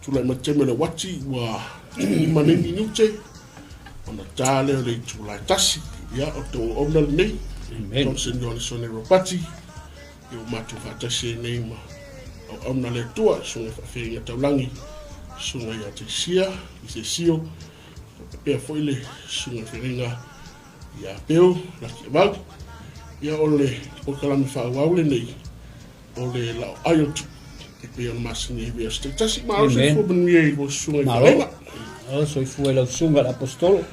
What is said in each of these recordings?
Tula mateme le wati wa maneni nuche ona tale le tula tasi ya o to ona nei Thompson Johnson Ropati yo matu fatasi nei ma o ona le tua sunga fa taulangi sunga ya te sia i se sio pe foile sunga feringa ya peo la kebab ya ole o kala me fa waule nei ole la ayo pe on masini vi este tasi ma o se fo ben ye go sunga feringa o so fu el sunga l'apostolo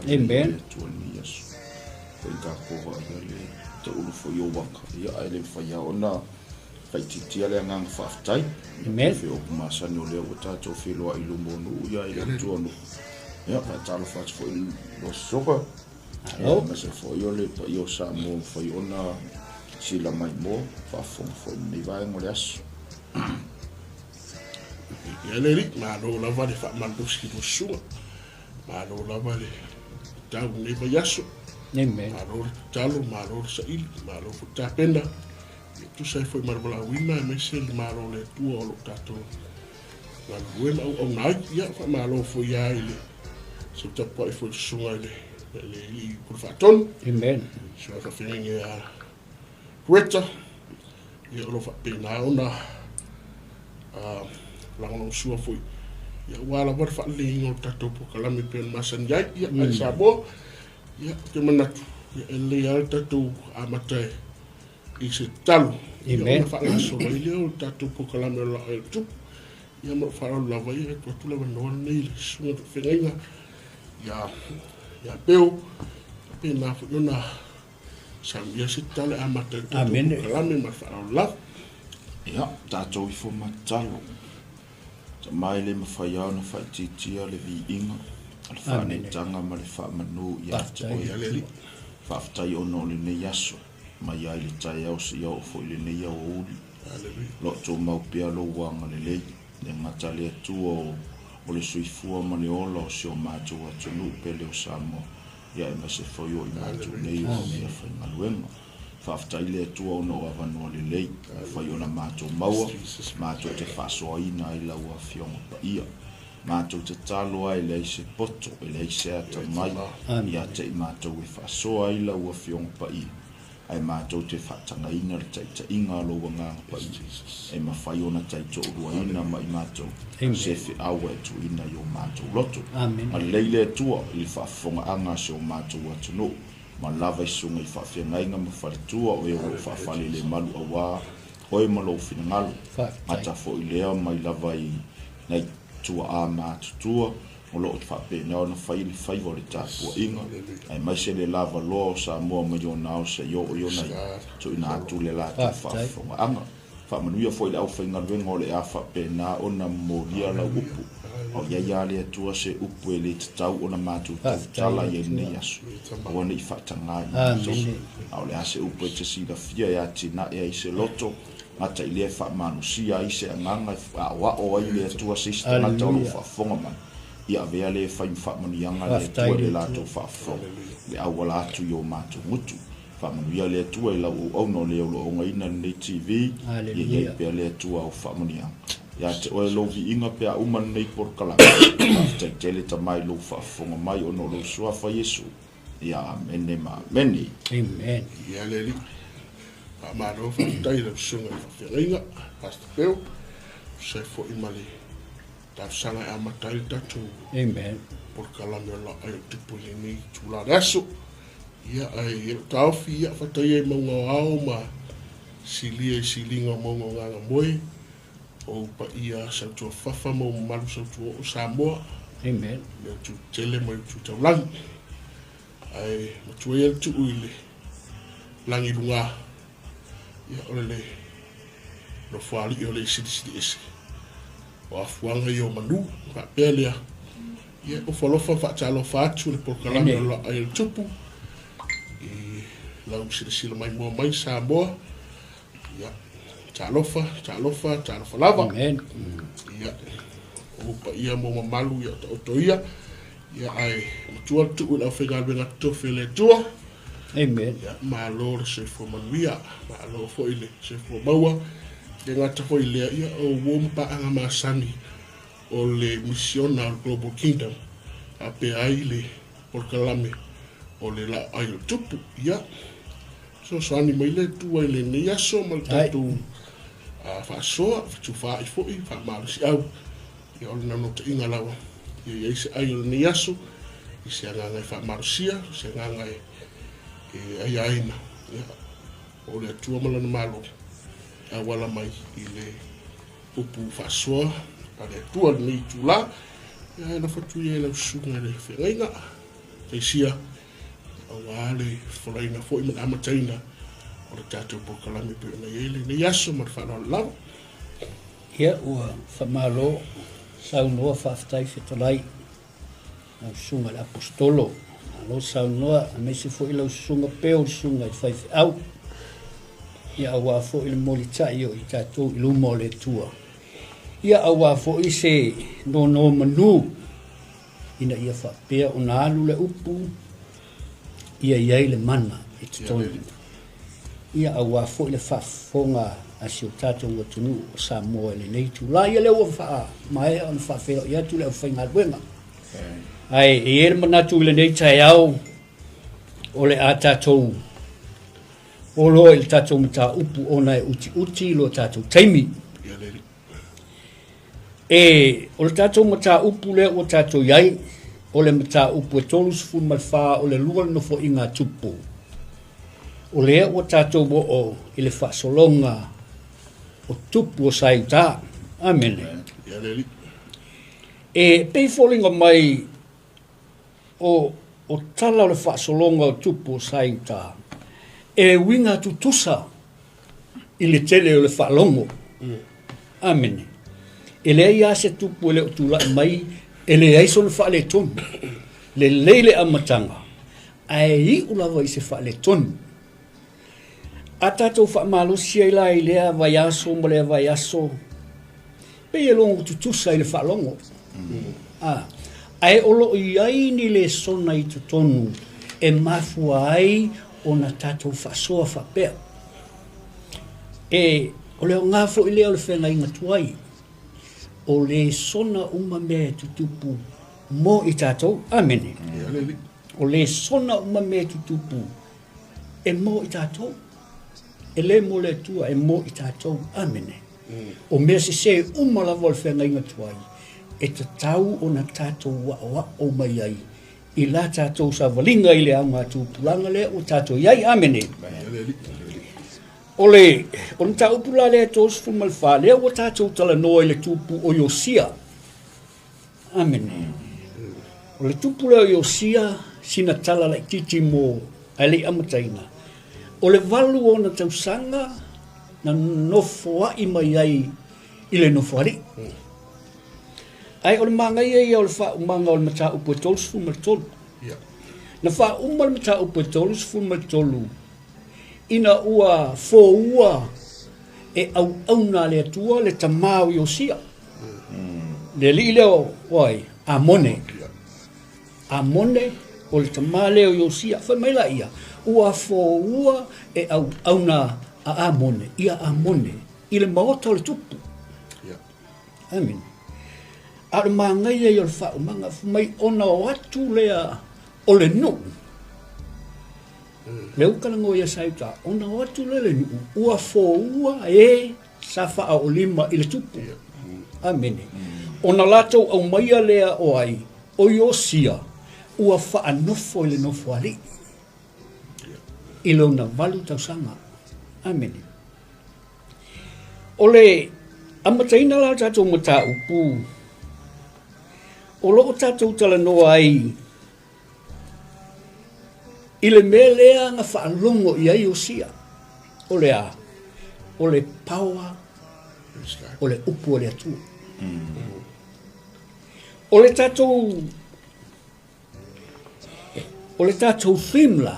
Amen. Foi ka ko le to ulu fo yo waka ya ele fa ya ona fai titi ale ngang fa tai Amen. Fe o masa no le o ta to fe lo ilu mo no ya ile to no ya fa talo fa fo lo soka Hello. Ma se fo yo le pa yo sa mo fo yo na sila mai mo fa fo ni vai mo las ya le ri ma lo la va de fa mal do ski do su ma lo la va le ta ne pa yaso Amen. Maror talo, maror sail, maror futapenda. Tu sai foi marbola wina, mesel maror le tua o tato. Maluela o nai ya fa maror foi ya ile. So tapa foi sunga le i kurfaton. Amen. So fa feeling ya. Reta. Ya lo fa pena ona. La ono sua foi. Ya wala war fa le o tato po kala me pen masan ya ya sabo. Ya, ke manatu. Ya, ele alta tu amatai. Ise talu. Amen. Ya, fa la sola. Ile o tatu po kalame la el tu. Ya, ma fa la va ya tu tu la no nei sunga fenga. Ya, ya peo. Pe na fu na sambia se tale amatai. Amen. Kalame ma fa la. ya ta to fo matalo ta mai le ma fa ya no fa titi ale vi inga fa ne tanga ma le fa manu ya te o ya le fa fta yo no le ne yaso ma ya le ta ya o si yo fo le ne ya o lo to ma pia lo wanga le ngata le tu o le sui fu ma le o lo si o ma tu o tu no pele o samo ya ma se fo yo i ma tu ne yo ya fa ma luenga fa fta le tu o no ava no le fa yo na ma tu ma tu te fa so ina i la wa fiong pa ia Mātou te talo ai lei se poto, lei se ata mai, ia te i mātou e whasoa i la ua whiong pa i. Ai mātou te whatanga ina le te inga lo wanganga pa i. E mawhai ona tai to urua ina mai mātou, se whi awa e tu ina i o mātou loto. Ma leile tua i whaafonga anga se o mātou atu no. Ma lava i sunga i whaafia inga ma whaletua o e o whaafale le malu awa, o e malo whina ngalo. Ata fo i lea mai lava i nei tua a mātutua, o loo te whape nao na whaili whaiwa le tāpua inga, ai mai se le lava loa o sa mua mai o nao se yo o yo nei, so ina atu le la tu whaafonga anga. Whamanuia fo i le au whainga ruenga o le a whape na o na moria la upu, o ia le atua se upu e le tatau o na mātutua tala i e nei asu, o wane i whaatanga i au le ase upu e te sida fia e ati na e ai se loto, mata ile fa manusia ise nganga wa o ile tua sista na tau fa fonga man ia vea le fa fa manianga le tua le la to fa fo le awala tu yo matu mutu fa manuia le tua la o no le o ngaina ni TV ia pe le tua o fa manianga ya te o lo vi inga pe a man nei por kala te tele ta mai lo fa fonga mai o no lo sua fa yesu ya menema meni amen ya le Amaro fa tai le sunga fa feringa pasta peu se fo i mali ta sala a matai tatu amen por kala me la ai tipo ni tula raso ia ai tau fi fa tai e mongo au ma silinga mongo nga moi o pa ia sa tu fa mo malu sa tu o Samoa amen le tu tele mo tu taulang ai mo tu ia tu ile langi lunga ya ole no fali ole sidi isi o afuanga i o manu, whapea lea. Ia o whalofa whaatalofa atu le porkalami o la ai tupu. I lau sila mai mua mai Samoa. Ia, talofa lava. Amen. Ia, upa ia mo mamalu ia o ia. Ia ai, matua tu ula whenga wenga tofe le tua. Amen. Ia, malo le se fo manuia, malo fo ile se fo maua. Ia ngata fo ile ia o wompa anga masani o le misiona o Global Kingdom. A pe ai le porkalame o le la ai o tupu. Ia, so ani mai le tua ile ne yaso mal tatu whaasoa, whatuwha i fo i, wha si au. Ia o le nano te inga lawa. Ia ise ai o le ne yaso. I se anganga i whaamarusia, se anganga ai aina. O le atua malana malo. A wala mai i le upu whasoa. A le atua le nei tula. Ia na whatu i e lau sunga le whengaina. Te sia. A wale whalaina fo i man amataina. O le tātou pokalami pe na iele. Ne yaso mar whanau lau. Ia ua whamalo saunoa whaftai whetalai. Au sunga le apostolo. Alo saunoa a mese fo i lau sunga peo sunga i whaifi au. Ia awa fo i le moli tai o i tātou i lumo le tua. Ia awa fo i se no manu. Ina ia whapea o na alu le upu. Ia iai le mana i te tonu. Ia awa fo i le whafonga a si o tātou wa tunu o Samoa le neitu. La ia leo wha mai o na whawhero ia tu leo whainga luenga. Ai, e ere manatu le nei tai au o le a tātou o loa il tātou mata upu o nai uti lo tātou taimi. Ia leli. E o le tātou mata upu le o tātou iai o le mata upu e tolu sifu malwha o le lua no fo inga tupu. O le o tātou mo o i le whasolonga o tupu o saita. Amen. Ia leli. E pei folinga mai o tala o le whaasolonga o tupu o saita. E winga tutusa i le tele o le whaalongo. Amen. E le ia se tupu e le o tula mai, e le aiso le whaale tonu. Le leile amatanga. Ai i ulawa i se whaale tonu. A tātou whaamalosia i la i lea vai aso, ma lea vai aso. Pei e longo tutusa i le whaalongo. Ai olo i ai ni le sona i tutonu e mafua ai o na tātou whasoa whapea. E o leo ngāfo i leo le whenga inga tuai. O le sona uma mea tutupu mo i tātou. Amene. Ia leli. O le sona uma mea tutupu e mo i tātou. E le mo le tua e mo i tātou. Amene. O mea se uma lavo le whenga inga tuai. E te tau o na tātou wa o mai ai. I la tātou sa valinga i le au ngātou pulanga le o tātou iai. Amene. Ia leli. O na tātou pula le tos fumalwha le o tātou tala noa i le tupu o Iosia. Amene. O le tupu le o Iosia sina tala la titi mo ai le amataina. O le valu o na tausanga na nofoa i mai ai i le nofoari. Ai o le manga ia o le wha umanga o le mata upo e tolu sifu tolu. Ia. Na wha umma le mata upo e tolu sifu tolu. Ina ua fo ua e au na le atua le tamau i o sia. Le li leo wai amone. Amone o le tamau leo i o sia. Wha maila ia. Ua fo ua e au na a amone. Ia amone. I le maota o le tupu. Ia. Amen. A le mangai e o le wha umanga mai ona o atu lea o le nu. Le ukana ngoi a saita, ona o atu le nu. Ua fo ua e sa wha o lima i le tupu. Amene. Ona latou au maia lea o ai, o Iosia, ua wha anofo i le nofo ali. I leo na valu tausanga. Amene. O le amataina la tatou mata upu. O loo tātou tala noa ai, i le mea lea nga whaalongo i ai o sia. O le a, o le paua, o le upu o le atua. O le tātou theme la,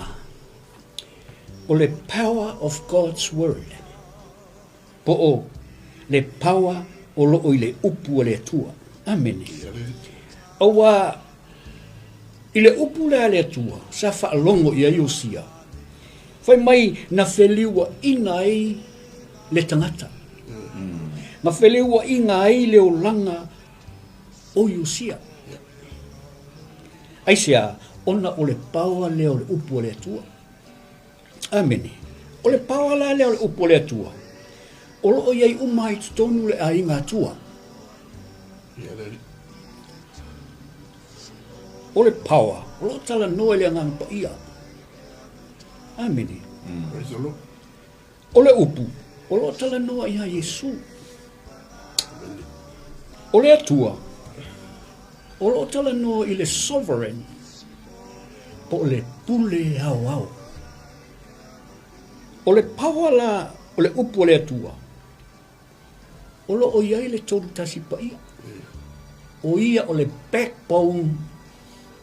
o le power of God's word. Po o le power o lo o le upu o le atua. Amen. Awa, i le upu le ale atua, sa whaalongo i Iosia. Whai mai na wheliua ina ai le tangata. Na wheliua ina ai le o langa o Iosia. Aisea, ona o le paua le o le upu o le atua. Amen. O le paua la le o le upu o le atua. O lo o iei umai tutonu le a inga atua. O le paua, o lo tala noe le angang pa ia. Amen. O le upu, o lo tala noa ia Yesu. O le atua, o lo tala noa i le sovereign, po le pule au au. O le paua la, o le upu o le atua, o lo o iai le toru tasi pa ia. O ia o le backbone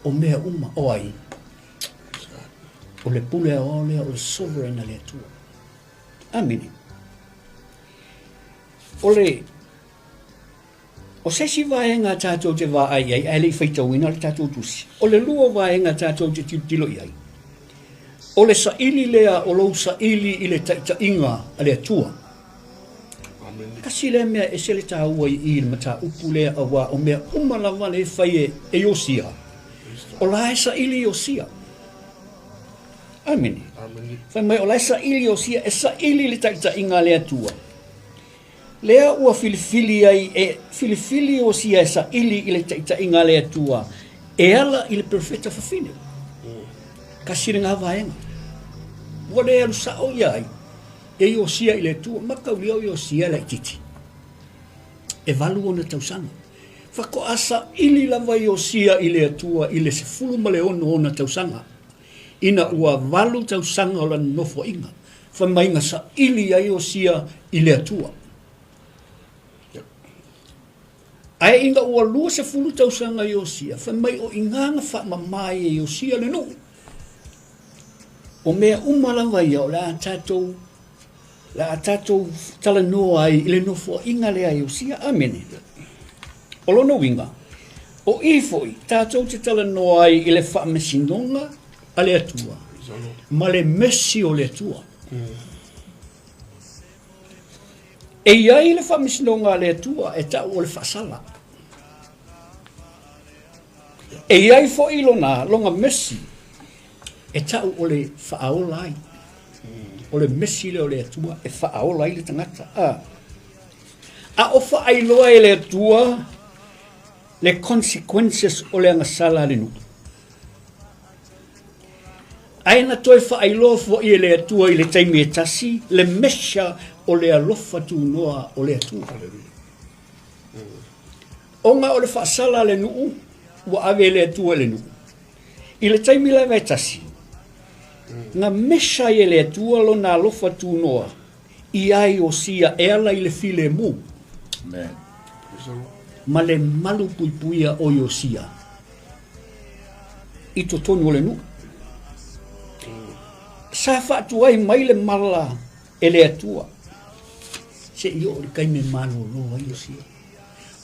o mea uma o ai. O le pule au lea o le sovereign a le atua. Amen. O sesi vaenga tātou te vā ai ai, ai le whaitawina le tātou tusi. O le lua vaenga tātou te tilo i ai. O le saili lea o lou saili i le taitainga a le atua. Kasi le mea e se le tā ua i le mata upu lea awa o mea umalawa le whai e Iosia. O la e saili Iosia. Amen. Whai mai o la e saili Iosia e saili le taitainga le atua. Lea ua filifili ai e filifili o sia sa ili i le taitainga le atua e ala i le profeta fafine. Kasiri ngā vaenga. Wale alu sa o iai e i o sia i le atua makau liau i o sia le titi. E valu ona tausanga. Whako asa ili lava i o sia i le atua i le sefulu male ono ona tausanga. Ina ua valu tausanga o la nofo inga. Whamainga sa ili ai o sia i le atua. Ai inga ua lua se fulu tausanga i Iosia, whamai o inganga wha mamai e Iosia le no. O mea umalawa ia o la tātou tala noa ai i le nofo inga lea Iosia, amene. O lono winga, o ifoi tātou te tala noa ai i le wha mesinonga a le atua, ma le mesi o le atua. E iai le whamisinonga le atua e tau o le whasala. E iai fo ilona longa mesi e tau o le whaaolai. O le mesi le o le atua e whaaolai le tangata. A o whaailoa e le atua le consequences o le angasala le nuku. Aina toi whaailoa fo i le atua i le taimi e tasi le mesha o le alofa tu noa o le atua. Onga o le whaasala le nuu, ua ave le atua le nuu. I le taimi la vai tasi, nga mesha i le atua lo na alofa tu noa, i ai o sia e ala i le file mu. Ma le malu puipuia o i o sia. I to tonu o le nuu. Sa whaatu ai mai le mala e le atua. Se i o le kaime malo loa i o sia.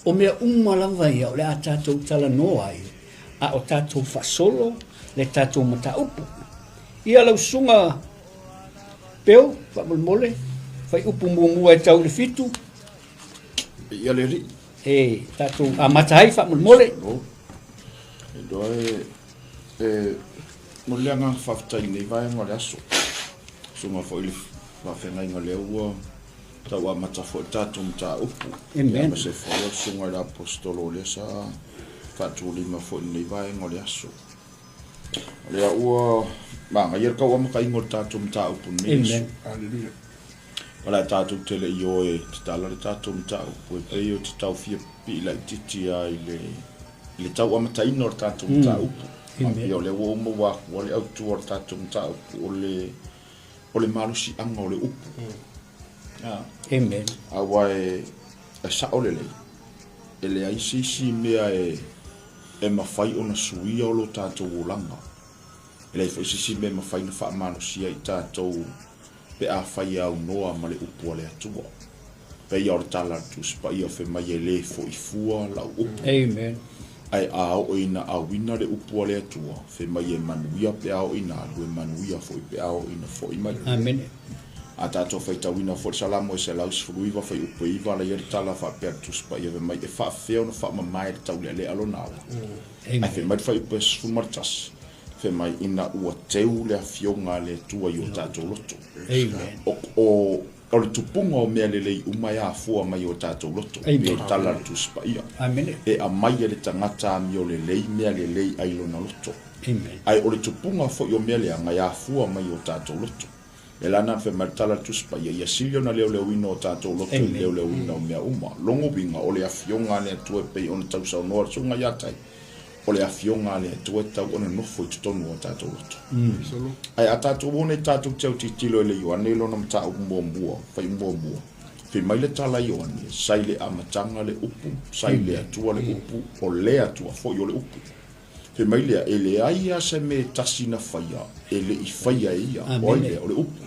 O mea umalawa ia o le a tātou tala noa ai. A o tātou whasolo, le tātou mata upu. Ia lau sunga peo, whamolmole, whai upu mua e tau le fitu. Ia le ri. E tātou a matahai whamolmole. E doa mo leanga whaftai nei vai ngā le aso. Sunga fo ili whawhengai ngā le ua. Tau a matafo tātou mta upu. Amen. Ia se whaua sunga le apostolo le sa whatu lima fo nei vai ngā le aso. Le a ua, manga ier kau amaka ingo tātou mta upu nei. Amen. Hallelujah. Wala tātou tele i oe, te tala le tātou mta upu. E peo te tau fia pi la titi a i le tau amata ino le tātou mta upu. Ia le ua uma waku, o le autu o le tātou mta upu, o le malusi anga o le upu. Amen. Awa e sa o le lei. ele ai si mea e mawhai o na suia o lo tātou o langa. Ele ai fo si mea mawhai na wha mano sia I tātou pe a whai au noa ma le upu le atua. Pe ia o tala tu spa ia fe mai e le fo I fua lau upu. Amen. Ai a o ina a wina le upu le atua fe mai e manuia pe a o ina lue manuia fo I pe a o ina fo I mai. Amen. A tātou whai tawina fo salamo e se lau sifuruiva whai upu iwa la ieri tala wha pēr tu spa ia fe mai e wha feo na wha mamai le tau le alo nāla. Ai fe mai whai upu e sfumartas. Fe mai ina ua teu le a fionga le tua I o tātou loto. Amen. O le tupunga o mea lelei umai a fua mai o tātou loto. Amen. E tala le tu spa ia. Amen. E a mai e le tangata mi o lelei mea lelei ai lona loto. Amen. Ai o le tupunga fo I o mea le angai a fua mai o tātou loto. E lana fe martala tu spa ia silio na leo ino o tātou loto I leo ino o mea uma. Longo winga o le a fionga le tue pei o na tau sau noa sunga iatai. O le a fionga le tue tau o na nofo I tutonu o tātou loto. Ai a tātou one tātou tau titilo ele Ioane ilo na mta umbombua, fai umbombua. Fe mai le tala Ioane, sai le amatanga le upu, sai le atua le upu, o le atua foi o le upu. Fe mai lea, ele aia se me tasina faia, ele I faia ia, o ele o le upu.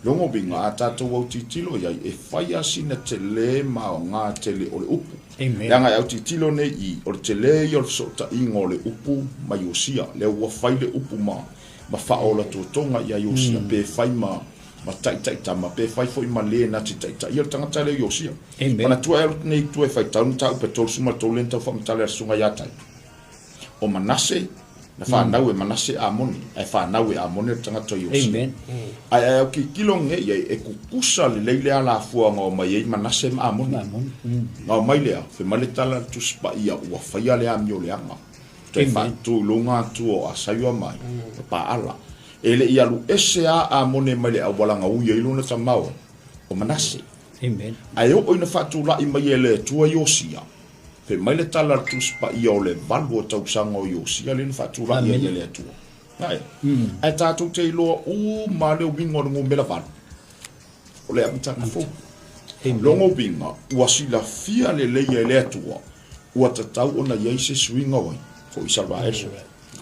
Longo binga a tātou au titilo iai, e faia sina te le ma o ngā tele o le upu. Amen. Leanga au titilo nei I, o le te le I o le sota inga o le upu, mai o sia, le ua fai le upu ma whaola tōtonga ia iosia, pe fai ma taitai ma pe fai foi ma le na taitai, ia tangata le iosia. Amen. Mana tua ero nei tua fai taun tau pe tolu suma tolu lenta wha matale sunga iatai. O Manase, na whanau e Manase Amoni, ai whanau e Amoni tangata iosia. Amen. Ai au ki kilonge ia e kukusa le leile ala fua ngā o mai e Manase Amoni. Ngā o mai lea, fe male tala tu spa ia ua whaia lea mi o leanga. Te whatu lunga tu o asayua mai, pa ala. Ele I alu ese a mone mai le awalanga uia iluna ta maua, o Manase. Amen. Ai o ina whatu la I mai ele tua Iosia. Fe mai le tala tu spa ia o le valu o tausanga o Iosia, le na whatu la I ele tua. Ai, ai tātou te iloa ma leo wingo rungo mela valu. O le amitaka fo. Longo winga, ua sila fia le leia ele tua, ua tatau ona iai se swinga wai. Fo Israel.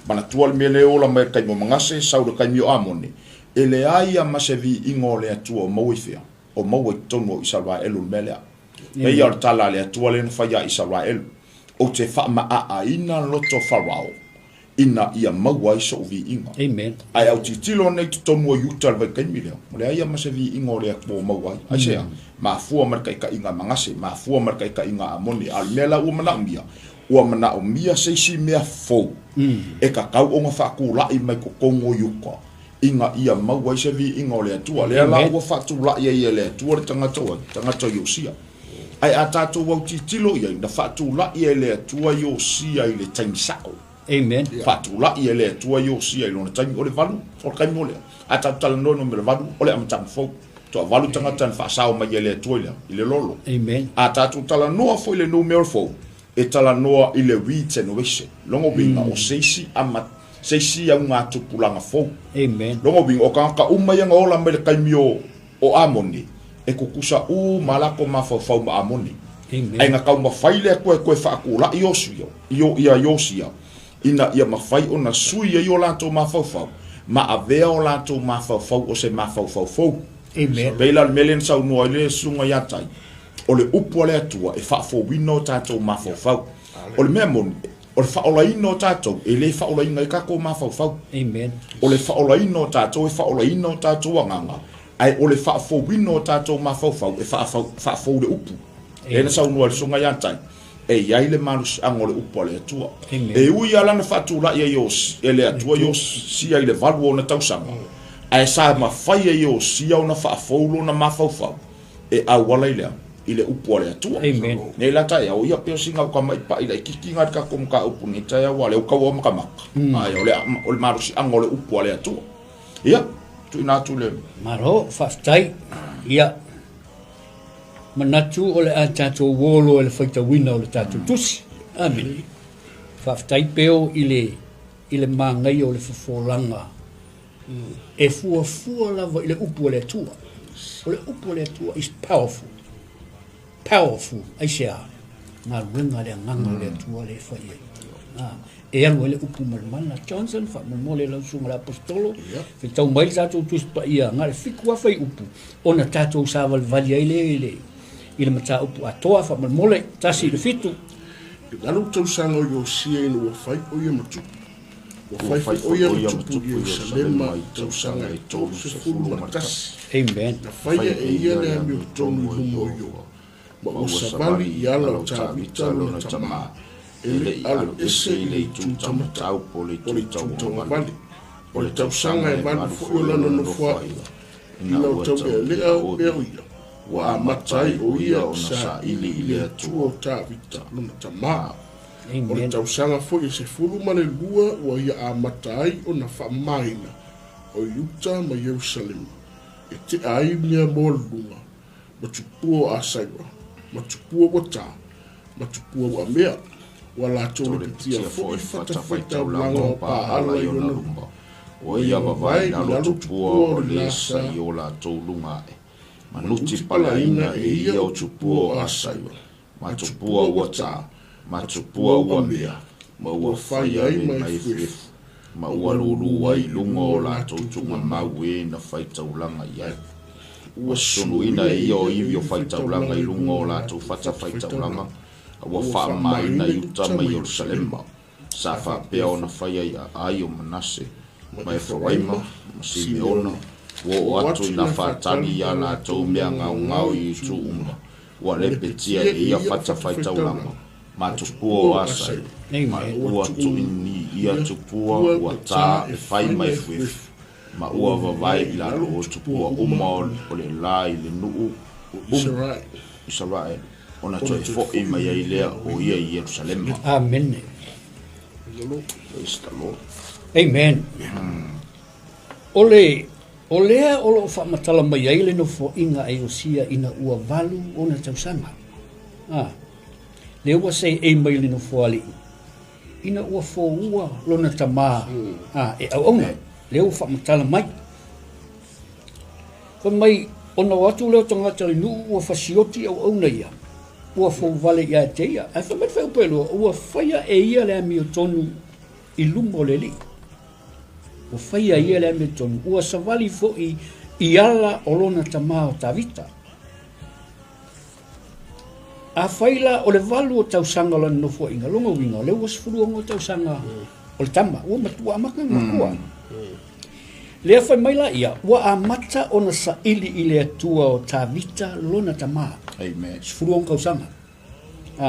Mana tua me le ola mai kai mo mangase sauda kai mi Amone. Ele ai ma se vi ingo le atua mo ifia. O mo tono Israel o mele. Me ia tala le atua le fa ia Israel. O te fa ma a ina loto farao. Ina ia mawai so vi inga. Amen. Ai au titilo nei tono yuta le kai mi le. Le ai ma se vi ingo le atua mawai. Ai sea ma fua mar kai ka inga mangase, ma fua mar kai ka inga Amone al mela o manambia. Ua mana o mia seisi mea fou. E ka kau o ngā whaku lai mai ko kongo yuka. Inga ia maua i se vi inga o le atua. Lea la ua whatu lai ia le atua le tangata Iosia. Ai a tātou au titilo ia na whatu lai ia le atua Iosia I le taimisao. Amen. Whatu lai ia le atua Iosia I lona taimi o le valu. O le kaimi o lea. A tātou tala nono me le valu o le amatanga fou. Toa valu tangata na whaasao mai ia le atua I le lolo. Amen. A tātou tala noa fo I le numero fou. E tala noa I le regeneration. Longo binga o seisi au ngā tupulanga fou. Amen. Longo binga o ka umai anga ola mai le kaimi o Amoni. E kukusa malako mawhau ma Amoni. Amen. Ai ngā kau mawhaile koe whaakula I Iosia. Ia Iosia. Ina ia mawhai o na sui I o lanto mawhau. Ma avea o lanto mawhau o se mawhau. Amen. Beila melen sau noa le sunga yatai. O le upu le atua e whaafo wino tātou mawhau. O le mea moni, o le whaolaino tātou e le whaolaina I kako mawhau. Amen. O le whaolaino tātou e whaolaino tātou anganga. Ai o le whaafo wino tātou mawhau e whaafo le upu. E na sau noa le sunga yantai. E iai le manusi ang o le upu le atua. E ui ala na whaatula I e le atua Iosia I le valu o na tausanga. Ai sa mawhai Iosia o na whaafo na mawhau. E awala I lea. I le upu le atua. Amen. Nei la tai au ia pe singa ka mai pa ila kiki nga ka kom ka upu ni tai au le ka wa maka maka. Ai o le marusi ang le upu le atua. Ia tu ina tu le Maro whaftai ia manatu o le a tātou wolo e le whaita wina o le tātou tusi. Amen. Whaftai peo I le māngai o le whawholanga. E fua lava I le upu le atua. O le upu le atua is powerful. Powerful, I say. ngā ruenga le nganga le tua le whai e alu ele upu marimana Johnson wha mamole lau sunga le apostolo whi tau mai tātou tuispa ia ngā le whikua whai upu ona tātou sāwal vali ai le i le mata upu atoa wha mamole tasi le fitu Alu tau sanga o Iosia ina ua whai o ia matupu. Ua whai o ia matupu i Ierusalema i tau sanga e tōru se fulu matasi. Amen. Na whaia e ia le ami o tonu i lumo i oa. Ma o savali i ala o tā vita lona tamā. E le alu ese i le tū tamatau po le tū tamavali. O le tau sanga e manu fo lana no whaia. Ina o tau e lea o ia. Wa matai o ia o sa ili ile tua o tā vita luna tamā. O le tau sanga fo i se fulu mane lua wa ia a matai o na whamaina o Utah ma Jerusalem. E te aimia mo lunga, ma tupua a saiwa, ma tupua o tā, ma tupua o mea, wa la tōle pitia fo i whata o langa o pā ala i ona lumba. O ia wawai na lo tupua o lesa i o la tō lunga e. Manuti palaina e ia o tupua o asaiwa, ma tupua o tā, ma tupua o mea, ma ua whai ai mai whifu, ma ua lulu ai lunga o la tautunga mau e na whaitaulanga iai. Ua sunu ina e ia o iwi o whaitaulanga i lunga o la tau whata whaitaulanga, a ua wha mai na Utah ma Yerusalema, sa wha pea o na whaia i a ai o Manase, ma e whawaima, ma Simeona, o atu i na whatani i a la tau mea ngau i tu unga, ua lepetia e ia whata whaitaulanga, ma tupua o asai, ma ua tu ini ia tupua ua tā e whai mai whifu, ma ua wawai i la o tupua uma o le la i le nuu Israel, ona toi fo i mai ai lea o ia i Jerusalem. Amen. Praise the Lord. Amen. O lea o lo whamatala mai ai le no fo inga e Iosia ina ua valu o na tausanga. Le ua sei e mai le no fo ali. Ina ua fo ua lona tamā. E au onga. Le ua whamatala mai. Ko mai, ona watu leo tangata le nu ua whasioti au auna ia. Ua fo vale ia te ia. A whamet whau pelo, ua whaia e ia le ami o tonu i lumo le li. Ua whaia ia le ami o tonu. Ua savali fo i ala o lona tamā o tavita. A whaila o le valu o tausanga la no fo inga longa winga. Le ua sfuruanga o tausanga o le tama. Ua matua amaka ngakua. Lea whai maila ia, ua a mata o na sa ili ile atua o tavita lona tamā. Amen. Sfuruanga kausanga.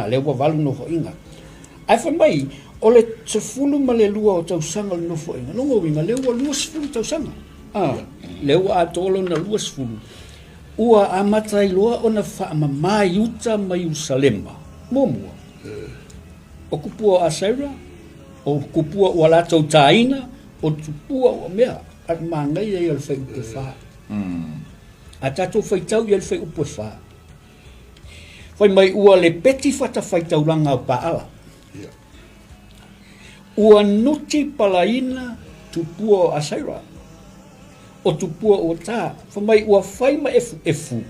Le ua valu no fo inga. Ai whai mai, o le tefulu ma le lua o tausanga no fo inga. Longa winga, le ua lua sfulu tausanga. Le ua a tolo na lua sfulu. Ua amata i loa o na whaamama Utah ma Yerusalema. Momua. O kupua o Asaira, o kupua o alatau taina, o tupua o mea. At mangai e al whai upe wha. A tatou whaitau i al whai upe wha. Whai mai ua le peti whata whaitau langa o paala. Ua nuti palaina tupua o Asaira. O tupua o tā, whamai ua whai ma efu,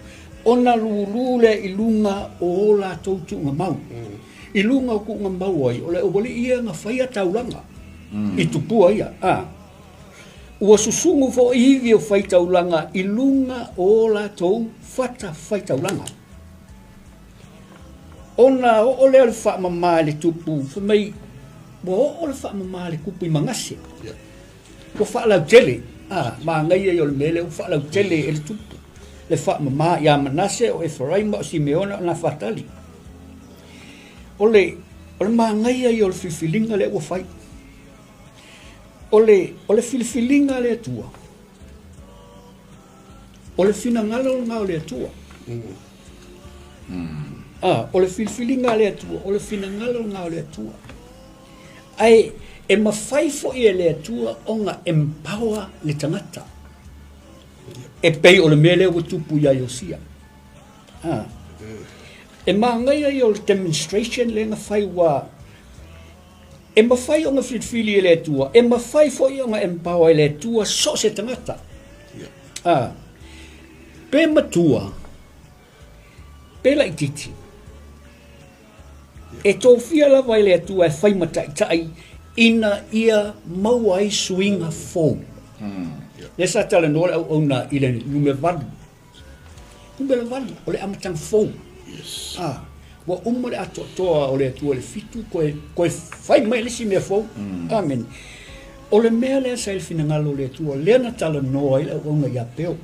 ona lulule i lunga o la tautu ngā mau. I lunga o ku ngā mau ai, o le obali ia ngā whai a taulanga. I tupua ia, Ua susungu fo iwi o whai taulanga, i lunga o la tau whata whai taulanga. Ona o le ale wha mamā le tupu, whamai, o le wha mamā le kupu i mangase. Ua wha lau tele, ma ngai e o le mele, ua wha lau tele e le tupu. Le wha mamā ia Manase o Efraima o Simeona o na whatali. O le ma ngai e o le whiwhilinga le ua whai. O le filifilinga le atua. O le finangalo ngā le atua. O le filifilinga le atua. O le finangalo ngā le atua. Ai, e mawhai fo i le atua o ngā empower le tangata. E pei o le mele o tupu ia Iosia. E maangai ai o le demonstration le ngā whai wa e mawhai o ngā whitwhili e le atua, e mawhai fo i o ngā empower e le atua so se tangata. Pe matua, pe la ititi, E tō fia la vai le atua e whai matai ina ia mau ai suinga fōu. Le sa tala noa au na i le nume vadu. Nume vadu, o le amatang fōu. Wa umare ato toa o le atua le fitu koe whai mai lisi mea fōu. Amen. O le mea lea sa ilfina ngalo le atua, lea na tala noa i le au na ia peo.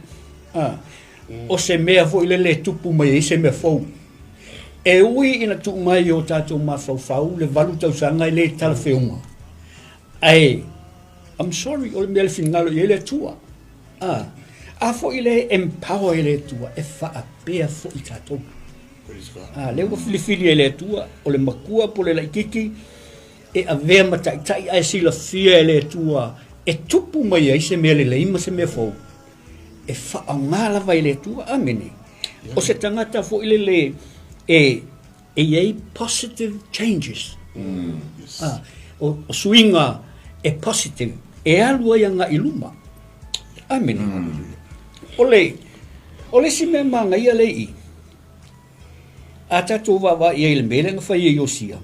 O se mea fo i le tupu mai i se mea fōu. E ui ina tu mai o tātou mawhauwhau le walu tau sanga i le tala whiunga. Ai, I'm sorry, o le mea le whingalo i le tua. A fo i le empower i le tua, e whaapea fo i tātou. Le ua filifili i le tua, o le makua po le laikiki, e a vea matai ai sila fia i le tua, e tupu mai ai se mea le leima se mea fau. E whaangala vai le tua, amene. O se tangata fo i le e positive changes. O swinga e positive. E alua ia i luma. Amen. O le si mea manga ia le i. A tatou wawa ia i le mele nga whai e Iosia.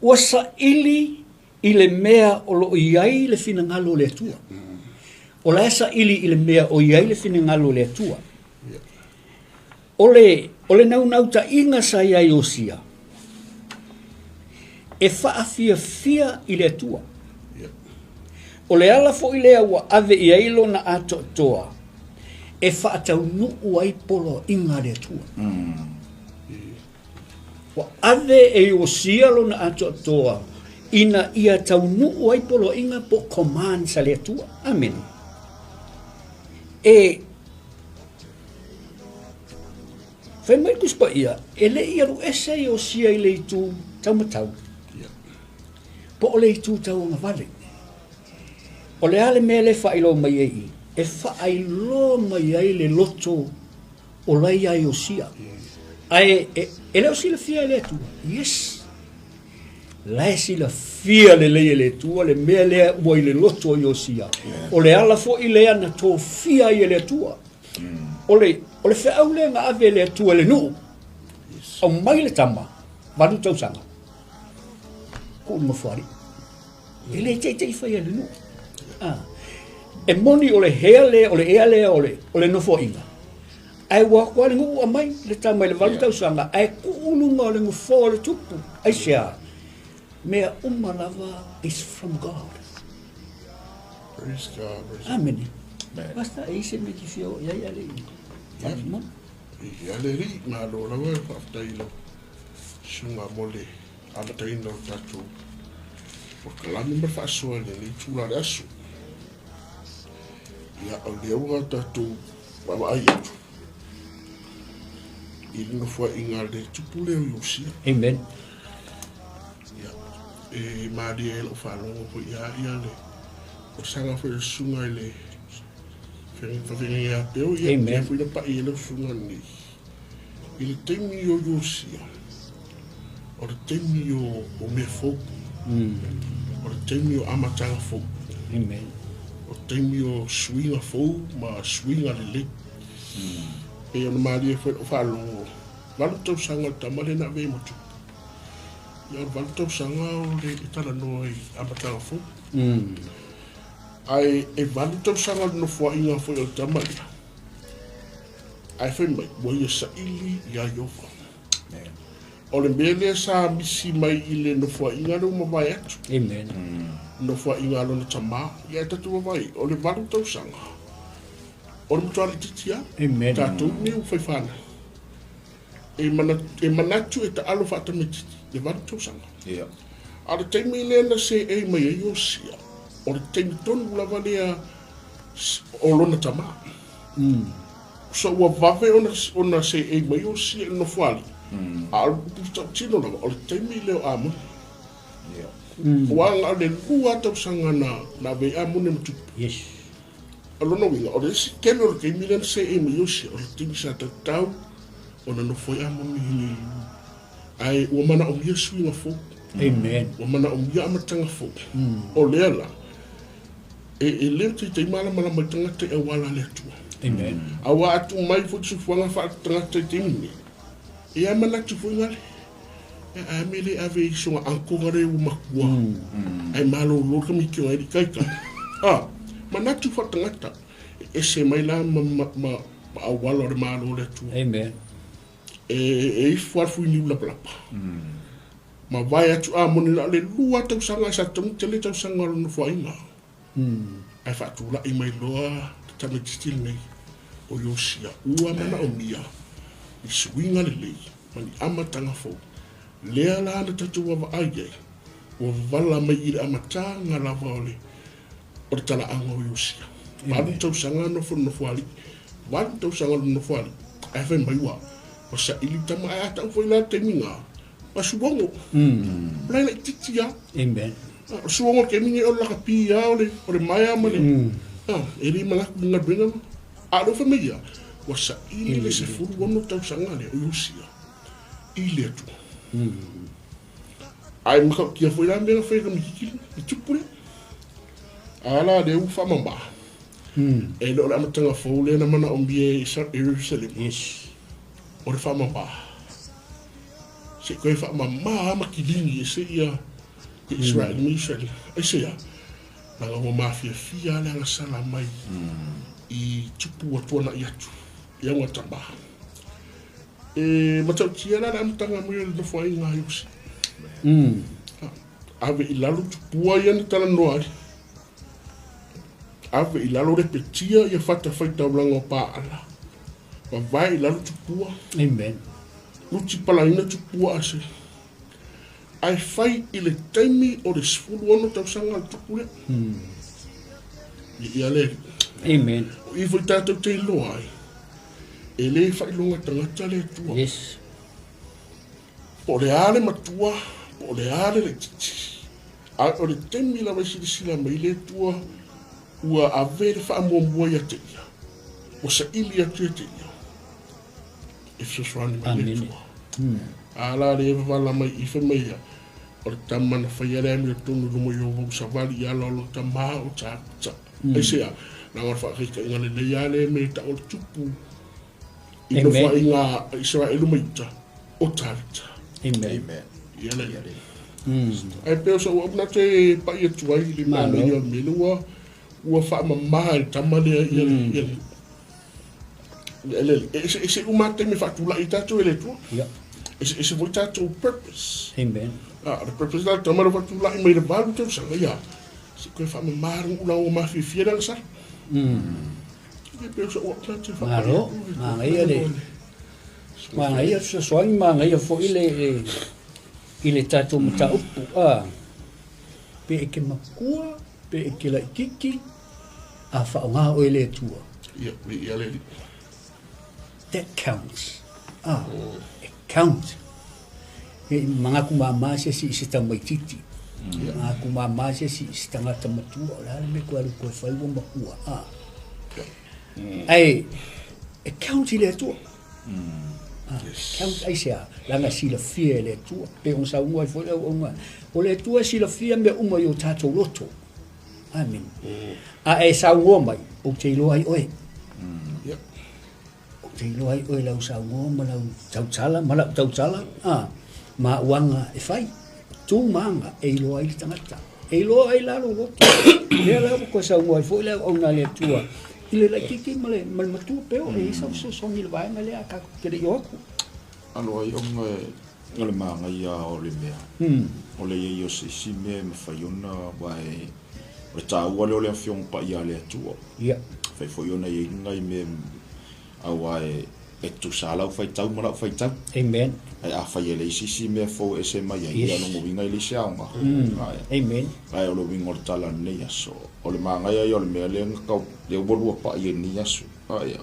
Ua sa ili i le mea o lo iai le fina ngalo le atua. O la sa ili i le mea o iai le fina ngalo le atua. O le nau ta inga sa ia Iosia. E whaafia fia i le atua. O le ala fo i lea ua ave i ailo na ato toa. E whaatau nuu ai polo inga le atua. Wa ave e Iosia lo na ato toa. Ina ia tau nuu ai polo inga po command sa le atua. Amen. Whai mai kuspa ia. E le ia ru ese Iosia i le itu tau matau. Po o le itu tau nga vale. O le ale mele whailo mai ei. E whailo mai ei le loto o lai a Iosia. Ai, e leo sila fia le tua. Yes. Lai sila fia le le tua, le mea lea ua i le loto o Iosia. O le ala fo i lea na tō fia i le tua. O le whiau lea nga ave le tua le nuu. Au mai le tama. Manu tau sanga. Ko unu mawhari. E le te whai le nuu. E moni o le hea lea, o le ea lea, o le nofo inga. Ai wakwa le ngu a mai, le tama le walu tau sanga, ai kuulunga o le ngu fo le tupu, ai sea. Mea umalava is from God. Praise God. Amen. Basta e se me ki fio, ia ia le i. Ia le ri, ngā lo lawa e whaftailo. Sunga mole, amataina o tatu. O kalami ma whaasua le ni tūla le asu. Ia au le aunga tatu, mama ai atu. I lino fua inga le tupu leo Iosia. Amen. E maari e lo whanongo po ia le. O sanga fwe sunga i le. Whengi ia peo ia. Amen. Ia fwe na pa i le sunga ni. I le teimi o Iosia. O le teimi o me folk. O le teimi o amatanga folk. Amen. O teimi o swinga folk ma swinga le le. E ona maari e fwe o whanongo. Walu tau sanga tamale na vei matu. Ia walu tau sanga o le itala noi amatanga folk. Ai e walu tau sanga no fua inga fwe o tamale. Ai fwe mai, mo ia sa ili ia yofa. O le mele sa misi mai ile no fua inga no mawai atu. Amen. No fua inga no tama, ia tatu mawai. O le walu tau sanga. O le mutuari titia. Amen. Tatu ni uwhaifana. E manatu e ta alo whata me titi. Le walu tau sanga. A le teimi lena se e mai e Iosia. O le teimi tonu lava lea o lona tama. So ua vave ona se e mai Iosia no fuali. A alu tau tino lava. O le teimi leo amu. Wanga le lua tau sanga na vei amu ne matu. Yes. Alona winga. O le si keme o le teimi lena se e mai Iosia. O le teimi sa tau. Ona no foi amu ni. Ai ua mana o mia swinga folk. Amen. Ua mana o mia amatanga folk. O lea la. E leo te mala mai tangata e wala le atua. Amen. Awa atu mai futu sufuanga wha tangata te mine. E ai mana tu fui ngale. a mele ave so ankore u makua ai malo lo ka mi kio ai kai ka manatu fatangata e se mai la ma awalo de malo le tu Amen. e fu ni la plapa ma vai atu moni la le lua tau sanga sa tum tele tau sanga no fo ina ai fa tu la i mai loa tame stil nei o yosia ua mana o mia i swinga le lei mani amatanga fo lea la na tatu wa ai o vala mai i amata nga la vole o tala anga o yosia ma tau sanga no fo ali ma tau sanga no fo ali ai fa mai wa o sa ili tama ai ata fo ila teminga ma subongo lai la titia Amen. subongo ke mingi o la kapia o le maya male eri mala nga bringa do fa meia wa sa ili le se fu wono tau sanga le o yosia ile tu ai mo ki foi la mena foi comme ki tupure ala de u fa mamba e lo la matanga fo le na mana ombie sa Jerusalem Yes. o le fa mamba se ko fa mamba ma ki dingi se ia Israel Israel ai se ia na ngo mafia fia la sala mai i tupu wa tona ia tu ia ngata ba matau tia la mtanga mo le fo ai nga yusi ave ilalu tupua ia ni tala noari ave ilalu repetia ia fata faita blango pa ala wa vai ilalu tupua Amen. luti palaina tupua ase ai fai ile taimi o le sfulu ono tau sanga tupua ia le Amen. i foi tatou te iloa ai e le fai longa tangata le tua Yes. po le ale matua po le ale le titi a o le temi la wasi le sila mai le tua ua avere fa amuamua ia te ia o sa ili atu ia te ia e fisoswani mai le Amen. tua ala le eva wala mai i fe mai ia o le tamana fai ale ami le tonu lumo i ovo savali ia lolo tamaa o ta ai sea na ngā whakika inga le leiale me ta o le tupu i no wha inga Israelu maita o tarita Amen. ia le ai peo sa ua mna te pa ia tuai li mana ia mele ua wha mamaha i tamale ia ele ese umate me whatula i tatou ele tua Yeah. ese voi tatou purpose Amen. the purpose da tamale whatula i mai le balu tau sanga ia se koe wha mamaha ula o mawhiwhia lang sa peo sa ua mna te wha Maro, mangai ale. Mangai a sa soangi mangai a fo ile tatou mata upu pe e ke makua pe e ke laikiki a whaonga o ele tua. ia le That counts. It counts. E mga kumamase si tamaititi. Mga kumamase si tangata matua. Lala me kua luko e whaiwa makua. Ai, it counts ile tua. Count ai sea, langa sila fia le tua. Pe on sa unga i fo le unga. O le tua sila fia me uma yo tatou loto. Amen. A e sa unga mai, o te ilo ai oe. Te ilo ai oe lau sa unga ma lau tautala, ma lau tautala. Ma uanga e fai. Tu manga e ilo ai tangata. E ilo ai lalo loto. Lea lau ko sa unga i fo le unga le tua. Ile la kiki male matua peo e sa so ni vai male a ka kere yoku. Alo ai ngale manga ia o le mea. O le ia se si me faiona vai o ta ua le afiong pa ia le tua. Ia. Fai faiona ia ngai me awai e tu sala fai tau mala fai tau. Amen. Ai a fai le si me fo ese mai ia no mo vinga ile sianga. Amen. Ai o lo vinga o tala nei aso. O le manga ia o le mea le ngau le bolu pa ia ni aso. Ai.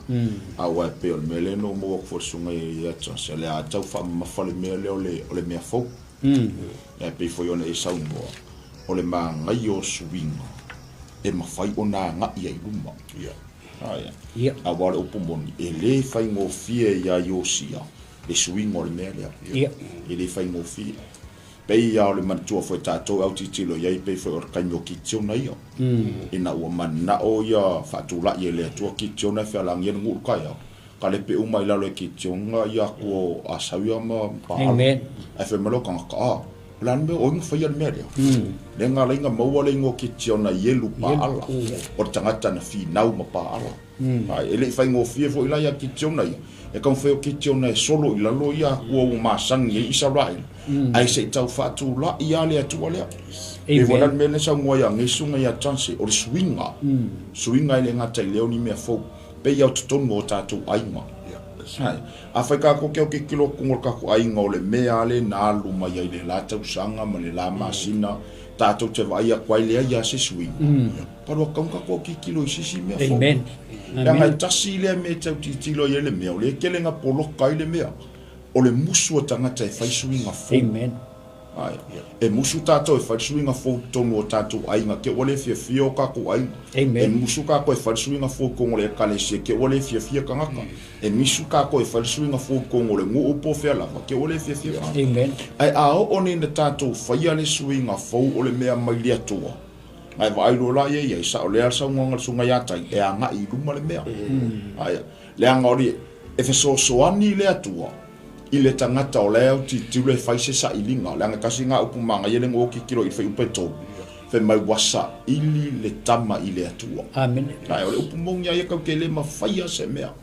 Awai pe o le mea le no mo ko sunga ia tsa se le a tau fa ma fa le mea le o le mea fo. Ai pe foi ona e sau mo. O le manga ia o swinga. E ma fai ona nga ia i luma. Ia. Ia. Awale o pomoni e le fai ngo fie ia yosia. Le swinga o le mea le. Ia. E le fai ngo fie. Pei ia o le mantua foi tatou au titilo iai pei foi or kaingo kitiona ia. Ina ua mana o ia fatula ia le atua kitiona fe alang ia ngu kai au. kale pe uma ila lo ki tionga ia ko asawia ma pa Amen. ai fe malo kan ka lan me o fa ia me le nga le nga mo le ngo ki tiona yelu pa ala o tangata na fi nau ma pa ala ai ele fa ngo fi fo ila ia ki tiona ia e kan fe o ki tiona e solo ila lo ia ko ma sang ye Israel ai se tau fa tu la ia le tu le e wala me le sa ngo ia ngisunga ia chance o swinga ile nga tai leo ni me fo pe ia tutonu o tatu ainga hai Afrika ko ke kilo kungol ka ko ainga ole me ale na luma ia ile la tau sanga ma le la masina tatu te vai a kwai le ia se swing paro ka ko kilo sisi me fo Amen. ya mai tasi le me tau titilo ile me ole kelenga polo ka ile me ole musu tanga tai fai swinga fo Amen. ai e musu tato e fai swinga fo tonu o tatu ainga ke ole fio ka ko ai e musu ka ko e fai swinga fo ko ngole kale se ke ole fia ka ngaka e misu ka ko e fai swinga fo ko ngole ngu upo fe la ke ole fia Amen. ai a o ni na tato fai ale swinga fo ole mea mai le toa ai vai lo la ye sa ole sa ngonga sunga ya tai e anga i luma le mea ai le anga ori e fe so ani le toa ile tangata o leo ti le fai se sa ilinga le anga kasinga upumanga yele ngo ki kilo i fai upeto fe mai wasa ili le tama ile atua Amen. ai ole upumonga ye ka ke le mafai se mea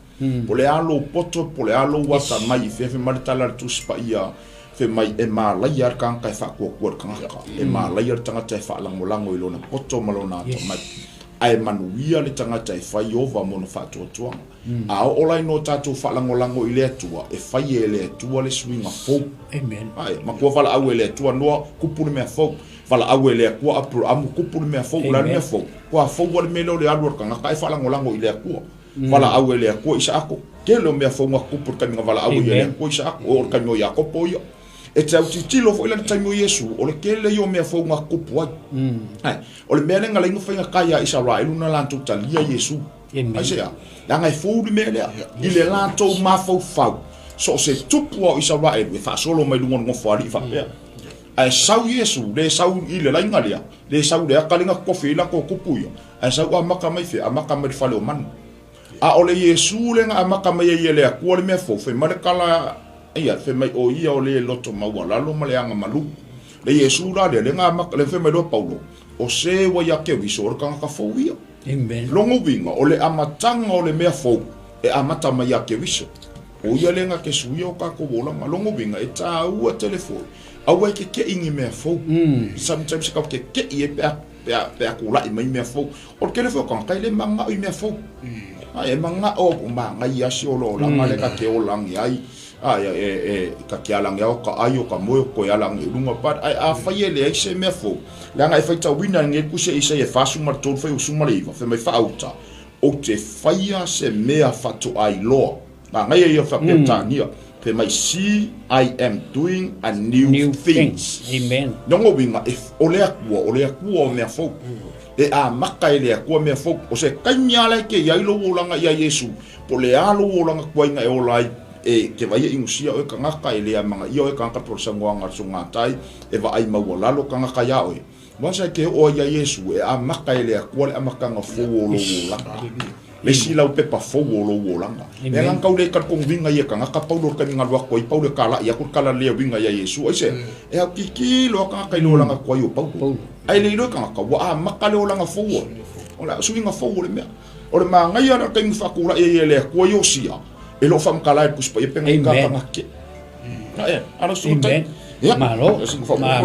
po le alo poto po le alo wasa mai fe mai tala tu spa ia fe mai e ma la yar kan ka fa ko kan ka e ma la yar tangata fa lango ilona poto malona to mai ai manuia le tangata e fai ova mono fa tuanga a ola no tatu fa lango ile atua e fai ele atua le swinga fo Amen. ai ma ko fala au ele atua no kupuni me fo fala au ele ko apro am kupuni me fo la me fo ko fo wal me lo le alor kan ka fa lango ile atua fala au ele ko isa ako ke lo me fo ma kupur kan fala au ele ko isa ako or kan yo yakopo yo e tau titilo fo ila taimo Yesu o le kele yo me fo ma kupu ai o le mele ngala ingo fa kaya Israel una lanto talia Yesu ai sea yang ai fo di mele ile lanto ma fo fau so se tupu o Israel we fa solo mai lungo ngo fo ali fa ai sau Yesu le sau ile la ingalia le sau le akalinga ko fila ko kupu yo ai sau amaka mai fe amaka mai fa le man a ole Yesu le nga amaka mai ile ko le me fo fe ma kala ia fe mai o ia o le loto maua lalo ma le anga malu le Yesu la le nga mak le fe mai do Paulo o se wa ya ke visor kan ka fo ia Amen. longo vinga o le amatanga o le mea fo e amata mai ya ke viso o ia le nga ke suia o ka ko bola ma longo vinga e ta ua telefone a wa ke ingi mea fo sometimes ka ke e pe ko la i mai mea fo o ke le fo kan ka le manga i mea fo ai manga o manga ia si o lo la ma le ka ke o lang ai ka kialang ya ka ayo ka moyo ko ya lang lunga pat ai a fa ye le se me fo la ngai fa ta wina nge ku se isa ye fa su mar ton fa su mar iva fa me fa auta o te fa ya se me fa to ai lo ba ngai ye fa pe ta nia pe mai see I am doing a new things. Amen. Nongo winga if ole akua me fo e a maka ele akua me fo o se kanya la ke ya ilo wolanga ya Yesu po le alo wolanga kwa inga e olai e ke vai ingusia o kanga ka ele manga io e kanga por sangwanga sunga tai e va ai mawala lo kanga ka ya o wasa ke o ya Yesu e a maka ele akua le amaka nga fo wolo wolanga le sila o pepa fo wolo wolanga e nga ka le ka kong winga ye kanga ka paulo ka nga lwa ko i paulo kala ya ko kala le winga ya Yesu o se e a kiki lo kanga ka lo langa ko yo paulo ai le lo kanga ka wa maka le langa fo o la su winga fo le me o le manga ya ka ngi fa kula e le ko yo sia e lo fam kala e kuspa e penga ka kanga ke e ana su ta ya malo ma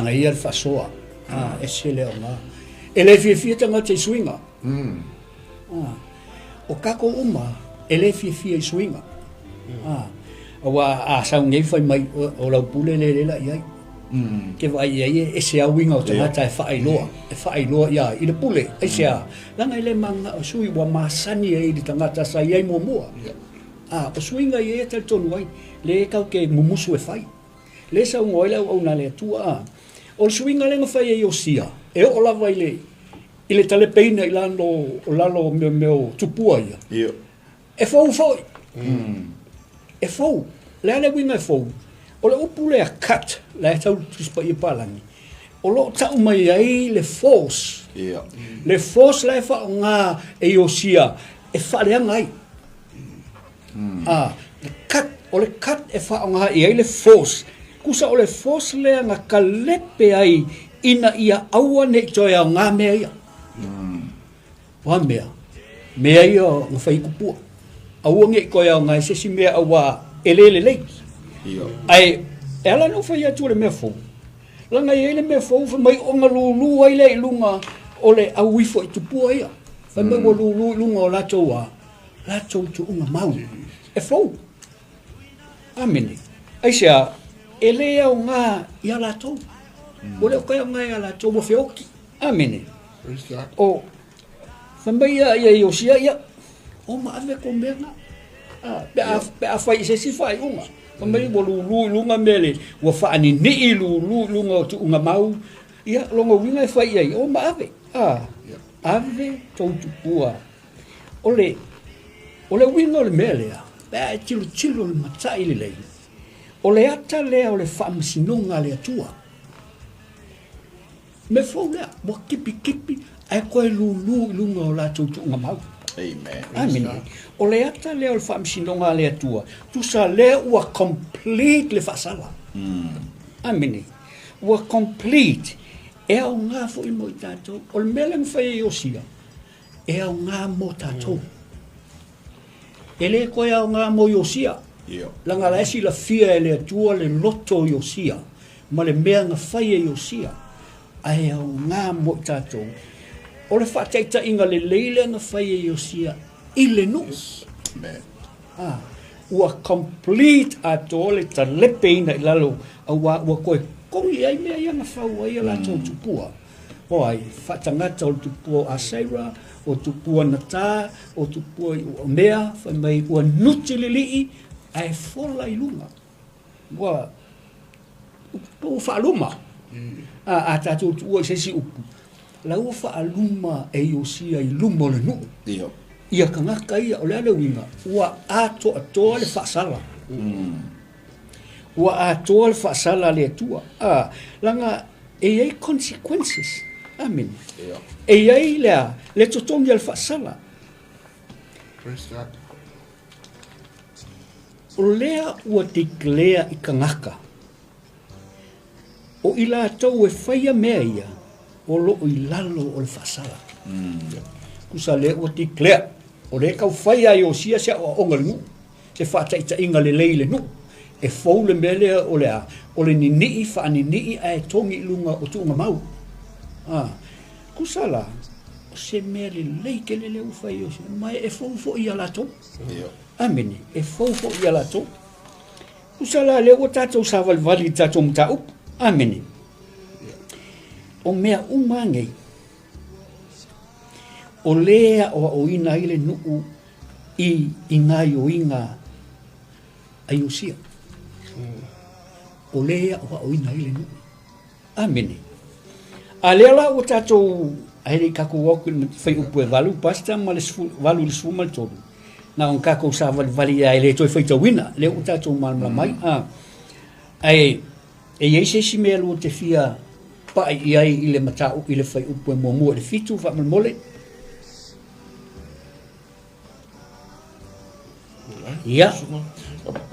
ngai fa soa e se le ona ele fi tanga te swinga o kako uma ele fi swinga wa sa ngai fa mai o la pule le la ia ke vai ia e se winga o tanga tai fa ailoa ia i le pule e se la ngai le manga o sui wa masani e di tanga ta sa ia momoa o swinga ia te tonu ai le ka ke mumusu e fai le sa ngoi la o na le tua o swinga le ngafai e o sia e o la vai le ile tale peina ilando o lalo meu tupua ia e fou e fou le ale winga e fou o le upule a cut le tau tispa i palangi o lo tau mai ai le force le fa nga e o sia e fa le ngai le kat e whaonga i le force. Kusa o le force lea ngā kalepe ai ina ia aua ne toi au ngā mea ia. Wa mea. Mea ia ngā whaikupua. Aua nge koe au ngā sesi mea aua elele leiki. Ai, ala no whai atu le mea fau. Langa i ele mea fau, mai o ngā lulu ai le ilunga o le au ifo i tupua ia. Whai mai o lulu ilunga o latou a. Latou tu unga mau. E fau. Amene. Ai sea, ele au ngā ia latou. O leo kai au ngā ia latou mo whioki. Amene. O, whai mai ia i osia ia. O maave ko mea ngā. Pe a whai se si whai unga. Whai mai o lulu ilunga mele. Ua whaani ni lulu ilunga o tu unga mau. Ia, longa winga e whai ai. O maave. Ave tau tupua. Ole winga o le mea lea. Pea tilo le matai le lei. O le ata lea o le whaamasinonga le atua. Me fau lea, mua kipi, ai koe lulu ilunga o la tautu unga mau. Amen. O le ata lea o le whaamasinonga le atua. Tusa lea ua complete le whaasala. Amen. Ua complete. E au ngā fo i mo i tātou. O le mele mwhai e osia. E au ngā mo tātou. Ele koe au ngā mo i osia. Langa la esi la fia e le atua le loto i osia. Ma le mea ngā whai e osia. Ai au ngā mo i tātou. O le whateita inga le leile ngā whai e osia. I le nu. Ua complete ato le ta lepe ina i lalo. Ua koe kongi ai mea ia ngā whau ai ala tau tupua. O ai, whatangata o tupua a Seira, o tupua Nata, o tupua o mea, whai mai ua nuti le lii, ai whola i lunga. Ua whaaluma. A tātou tua i sesi upu. La ua whaaluma e iosia i luma o le nuu. Ia ka ngaka ia o le ale winga. Ua ato atoa le whaasala. Ua atoa le whaasala le atua. Langa e iei consequences. Amen. E iei lea, le totongi al whaasala. O lea ua declare i ka ngaka. O ila atau e whaia mea ia, o loo i lalo o le whaasala. Kusa lea ua declare. O le kau whaia i o sia sea o onga le ngu. Se whaataita inga le leile nu. E fau le mele o lea. O le nini whaani nii a e tongi ilunga o tuunga mau. Kusala. O se mea le leike le leu whai o sia. Mai e fau fo i alato. Amene. E fau fo i alato. Kusala leo o tātou sa valvali tātou mta up. Amene. O mea umangei. O lea o ina ile nuu i ngā o inga ai o sia. O lea o ina ile nuu. Amene. A lea la o tātou aere kako waku whai upu e walu, pasta ma le walu le suma le toru. Nā on kako sa wali a ele toi whai tawina, lea o tātou malma mai. E eise si mea lua te fia pa i ai i le matau i le whai upu e mua le fitu, wha mole. Ia.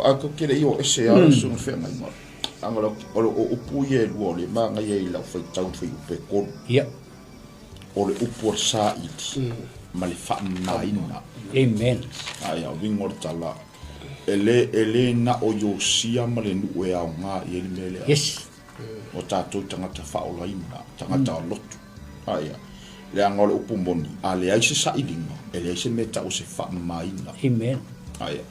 Ako kere i o ese ara sunu whenga inga. Angara o upu i e lua le maanga i e lau whai tau whai upe koru. Ia. O le upu ar sa iti. Ma le whaamna ina. Amen. Aia, wingor tala. Ele na o yosia ma le nu e au ngā i ele mele. Yes. O tātou tangata whaola ina. Tangata lotu. Aia. Le anga o le upu moni. A le aise sa ilinga. Ele aise me tau se whaamna ina. Amen. Aia.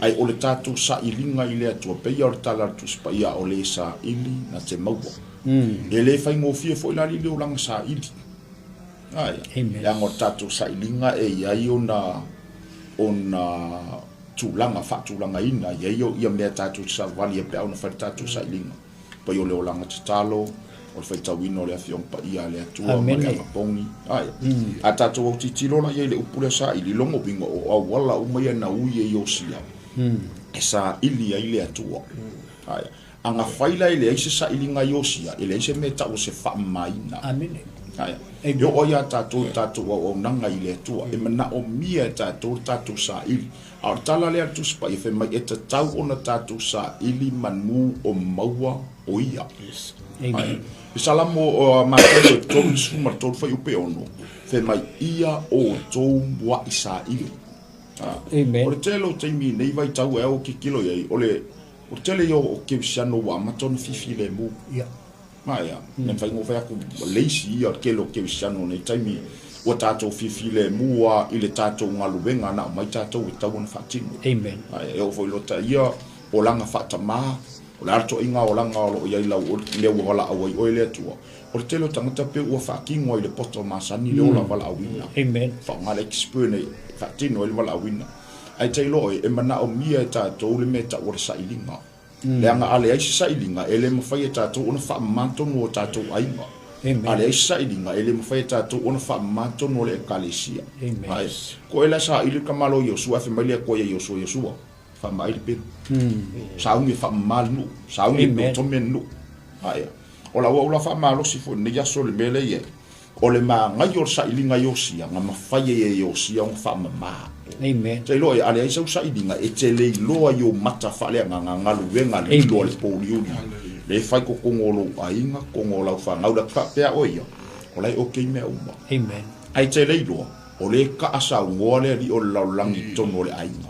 Ai o le tātou sa ilinga i le atua peia o le tala tu spaia o le sa ili na te maua. E le whai ngōwhia fo ilari leo langa sa ili. Aia. Amen. Le anga o tātou sa ilinga e iai o na tūlanga, whatūlanga ina, iai o ia mea tātou sa wali e pea o na whai tātou sa ilinga. Pai o leo langa te talo, o le whai tawino o le awhiong pa ia le atua, ma le angapongi. Aia. A tātou au titilo na iai le upule sa ili longo bingo o awala umaya na uie i o sia. E sa ili ai le atua. Aia. Anga whaila ele aise sa ili ngai osia, ele aise me tau se wha maina. Amene. Yo o ia tātou o nanga i le tua. E mana o mia tātou sa ili. Ar tala lea tu spa i mai e te tau o na tātou sa ili manu o maua o ia. Amen. I salamo o mātou tōu suma tōu whai upe ono. Fe mai ia o tōu mua i sa ili. Amen. O le telo teimi nei vai tau e o ki kilo iei. O le tele yo o ke siano wa matona fifi le mu. Ia. Maia. Nen whai ngowhai aku leisi ia kelo ke siano nei taimi. O tātou fifi le mua i le tātou ngaluwenga na mai tātou i tau na whatinu. Amen. E o foi lota ia o langa whatama, o le arto inga o langa o iai lau o lea wala awai o lea tua. O le telo tangata pe ua whakingo i le poto masani le ola wala awina. Amen. Whaunga le ekspune whatinu i le wala awina. Ai teilo e mana o mia e tātou le meta o le sailinga. Leanga ale aisi sailinga e le mawhai e tātou ona whaamantonu o tātou ainga. Ale sa ilinga ele mafai tātou ona whaamato no le ekalesia. Ai, ko ela sa ili kamalo Yosua fe mai le ko Yosua. Whaamai le pena. Sa unge whaamalu, sa unge notomenu. Ai, ola whaamalo si fo ne yaso le mele ye. O le ma ngai o sa ilinga Yosia, nga mafai e Yosia on whaamama. Amen. Te loe ale ai sa ilinga e te le loa yo mata whale nga ngaluwenga le loa le poliuni. Le fai ko kongolo ainga kongola fa ngauda ka pea oia o lai o ke me uma. Amen. Ai te leilo o le ka asa ngole li o laulangi tono le ainga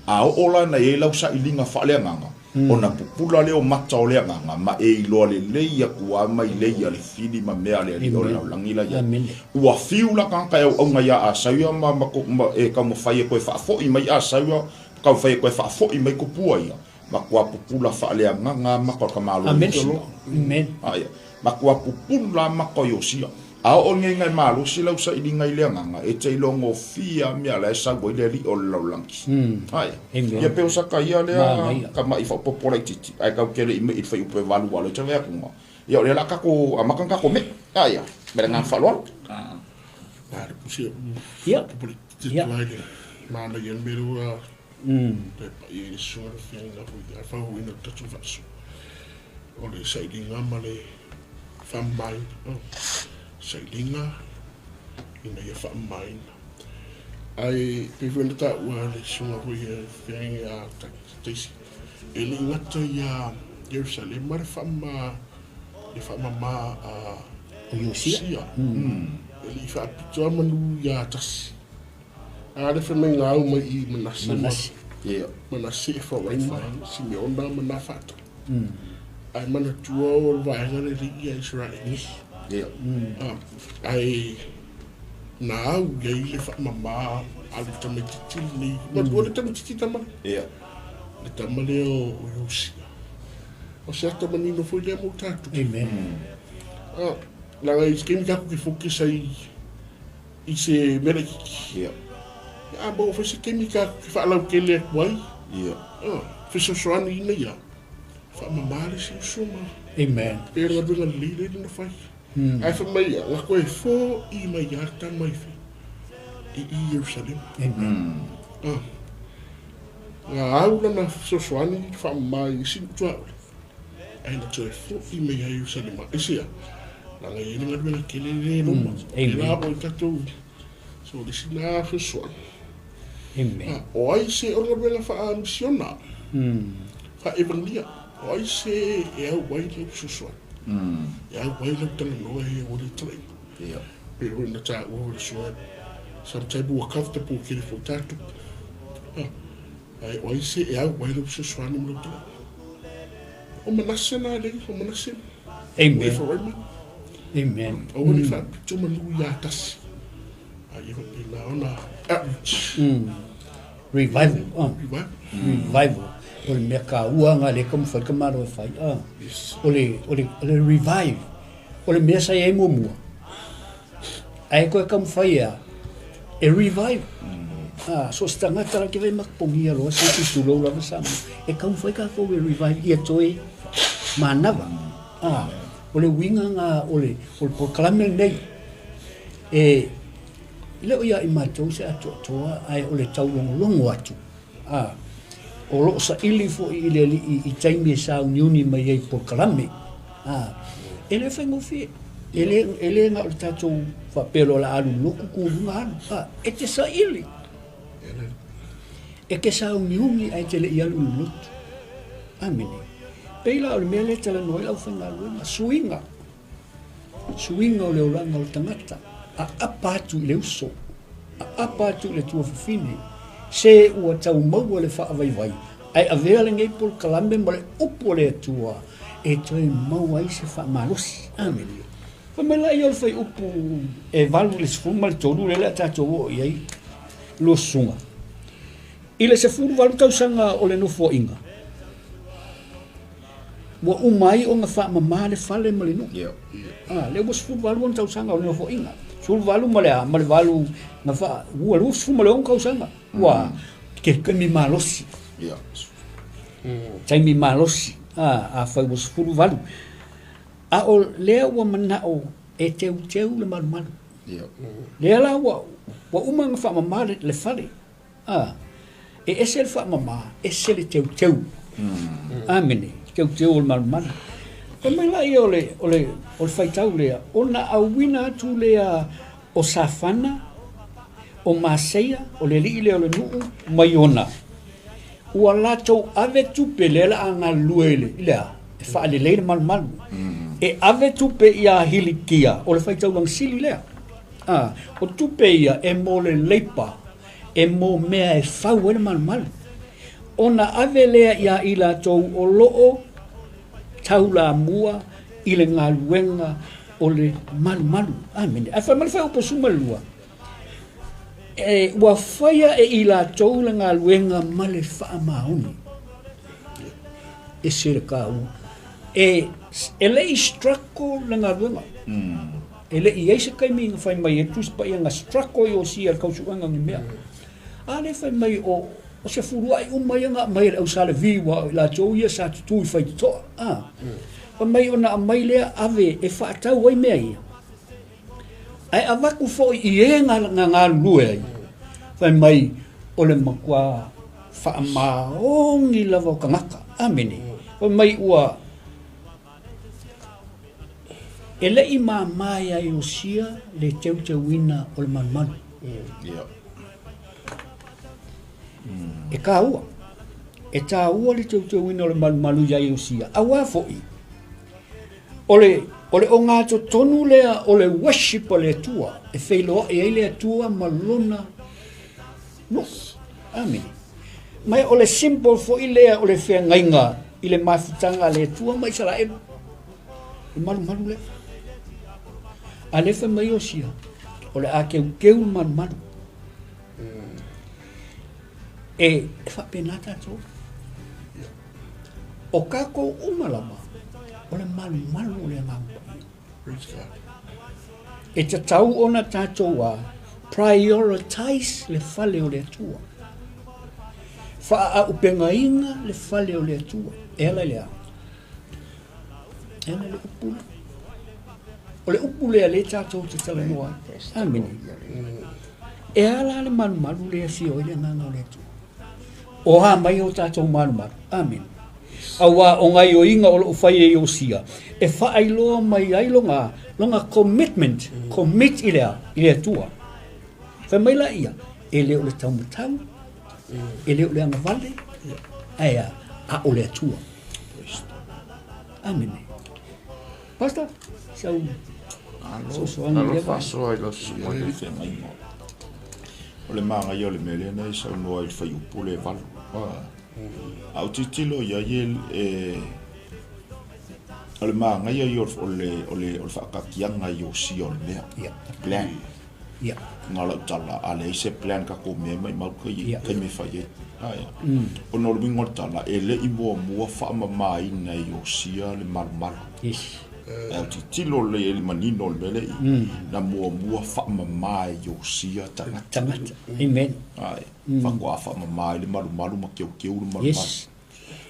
a o la na e lau sa ilinga fa le nganga ona pupula le o mata o le nganga ma e lo le leia kua mai leia le fili ma mea le o laulangi la ya ua fiula ka o nga ya asa ia ma e ka mo fai ko fa fo i mai asa ia ka fai ko fa fo i mai ko pua ia makua pupula whaalea nganga mako ka malo Yosia. Amen. Aya. Makua pupula mako Yosia. A o ngai malo si lau sa ili ngai lea nganga. E te ilongo fia mea la e sagwa ile li o laulangi. Aya. Ia peo saka ia lea ka mai wha popora i titi. Ai kau kere i me i whai upe walu walo. Te vea kunga. Ia o le la kako amakan kako me. Aya. Mera ngā whalualo. Nāre pusia. Ia. Ia. Mana ian meru te pa i e sura whianga hui a whau ina tatu vasu. O le sailinga ma le whamai. Sailinga ina ia whamai. Ai pe whina ta ua le sunga hui a whianga a teisi. E le ngata ia Jerusalem ma le whamama a Yosia. E le whaapitua manu ia tasi. Ale fe me ngau mai I Manase. Manase e whawaina Simeona manafata. Ai mana tua o vaenga le ringi a Israelis. Ai na au iei le whamama ale tamatiti ni. Matua le tamatiti tamale. Le tamale o Yosia. O se atamani no foi le mo tatu. Amen. Langa I skemi kaku ki fokisa I se mera kiki. A bo fa se kemika ki fa lau ke le wai. Fa so soani ina ia. Fa mamale si suma. Amen. Pero nga dunga lile na fai. Ai fa mai la ko e fo I mai yarta mai fi. I Jerusalem. Amen. Nga aula na so soani fa mai si tua. Ai na to e fo I mai Jerusalem. Isia. La nga ina nga dunga ke le no ma. La bo kato. So this na fa soani. Amen. O ai se o nga fa misiona. Fa evangelia. O ai se e au wai le susua. E au wai le tala no e o le trai. Pero na ta o le sua. Sometimes o kafta po kile fo tatu. Ai o ai se e au wai le susua ni mo trai. O manase na le o manase. Amen. Amen. O ni fa tuma lu ya tas. Ai o ina ona outreach. Revival. Revival. O le mea ka uanga le kam whai kamaro e whai. O le revive. O le mea sai e mua. Ai koe kam whai e revive. So stangata la ke vai makpongi alo se ki tulo la sama. E kam whai ka ko e revive ia toi manava. O le winga nga o le proclame nei. E leo ia I mātou se atoa ai o le tau longo atu. O lo sa ili fo I taimi e sa uniuni mai ei proclame. E le whaingo fie. ele nga o tatou fa pelo la alu loku ku nga e te sa ili e ke sa ungi ai te le ialu lut amene peila o mele tele no ila fanga lu suinga o le olanga o tangata a apatu le uso a apatu le tua fine se ua tau mau le fa vai ai avea le ngai pol kalambe mo le upo le tua e toi mau ai se fa malusi amene fa mela i fai upu e valu le sfuma le tolu le tatou i ai lo sunga ile se furu valu tau sanga o le nofo inga wa umai o nga fa mama le fale mo le no le was furu valu tau sanga o le nofo inga sul valu mo le valu nga fa ua lu sfuma le on kau sanga wa ke mi malosi tai mi malosi a fa was furu valu a o lea ua manao e teu le malu lea la ua uma nga fa mama le fale e ese le fa mama ese le teu amene teu le malu e mai la i ole faitau lea ona auina atu lea o safana o maseia o le lii lea o le nuu mai ona ua latou ave tupe lea la anga luele lea e fa le le malu e ave tupe ia hilikia o le faitau lang sili lea o tupe ia e mo le leipa e mo mea e fau e malu ona ave lea ia i latou o loo tau la mua i le ngaluenga o le malu amene a fa mal fa upo suma lua e ua faia e i latou le ngaluenga ma le faa mauni e sere ka e le i strako le ngaluenga ele i eise kai minga fai mai e tus pa ia nga strako i o si al kausuanga ngi mea ale fai mai o se furua i umai nga mai au sale viwa la tau ia sa tu fai to pa mai ona mai lea ave e fa tau wai mea ia ai avaku fo i e nga lue ai fai mai o le makua fa maongi lava o kangaka amene pa mai ua e le i mamai ai o sia le teu wina o le manu e ka ua e tā ua le teu wina o le manu ai o sia awa fo'i ole o ngā tonu lea o le worship o le tua e whailoa e le tua malona no amene mai o le symbol fo'i lea o le whea ngainga i le mafutanga le tua mai sara e malu lea a le fa mai o sia o le a keu manu e fa penata to o kako umalama o le malu le ngamba e te tau ona tātou a prioritize le fale o le tua fa a upenga inga le fale o le tua ela le upula o le upule a le tātou te tala noa amini e ala le malu le si o le nganga o le tua o ha mai o tātou malu amin awa o ngai o inga o fai e o sia e fa ailoa mai ailonga longa commitment commit ile tua fa mai la ia e le o le tau e le o le anga vale aia a o le tua amin basta sau alo faso ai lo sumo le fe mai mo o le manga yo le mele nei sa no ai fai upu le val au titilo ya yel o le manga yo o le fa ka kianga yo si o le plan ngala tala ale se plan ka ko me mai mau ko ye kai me fai ai o no le ngor tala ele i mo fa mai na yo si le mal au titilo le manino le mele na mua fa mai yo sia tangata amen ai fa kwa fa mai le malu ma keu malu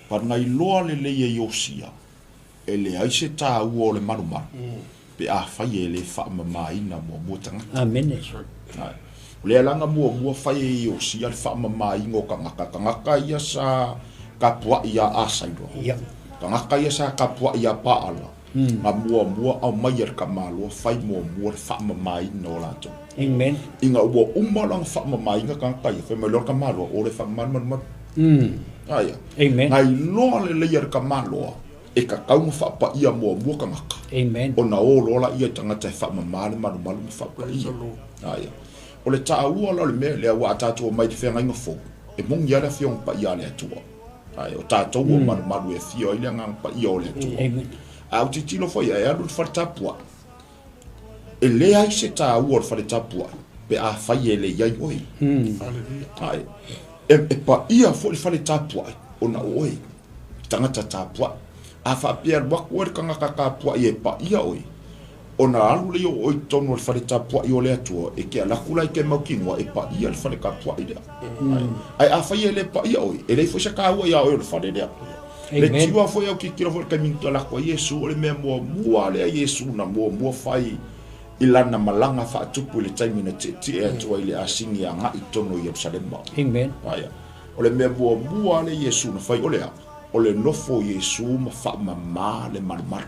par nai loa le yo sia ele ai se ta u le malu pe a fa le fa mai na mua tangata amen ai le langa mua fa yo sia fa mai ngo kanga ia sa kapua ia asaido kanga ia sa kapua ia paala Ngā mua au mai ar ka māloa whai mua whamamai no lato. Amen. Inga ua umalang whamamai ngā kākai, whai mai lor ka māloa, ore whamamai. Aia. Amen. Ngai loa le lei ar ka māloa, e ka kaunga whapa ia mua ka ngaka. Amen. O na o lola ia tangata e whamamai malu ma whapa ia. Aia. O le taa ua la le mea lea wa atatua mai te whenga inga fō. E mungi ala whiong pa ia le atua. Aia. O tātou o malu e whio ile ngang pa ia o le atua. Amen. Au te tilo foi e alu whare tapua. E lea i se tā ua whare tapua. Pe a whai e le iai oi. Ai. E pa ia fo le whare tapua. O na oi. Tangata tapua. A whapea waku ere kanga kakapua i e pa ia oi. O na alu leo oi tonu le whare tapua i o le atua. E ke alakula i ke maukingwa e pa ia le whare kapua i lea. Ai a whai e le pa ia oi. E le fo se ka ua ia oi le whare lea. Le tua foi au ki kira foi ka minto la ko Yesu o le me mua le Yesu na mua fai ilana malanga fa tupu le taimi na te e tua ile asingi anga i tono i Jerusalem. Amen. Aya. O le me mua le Yesu na fai o le nofo Yesu ma fa mama le marmar.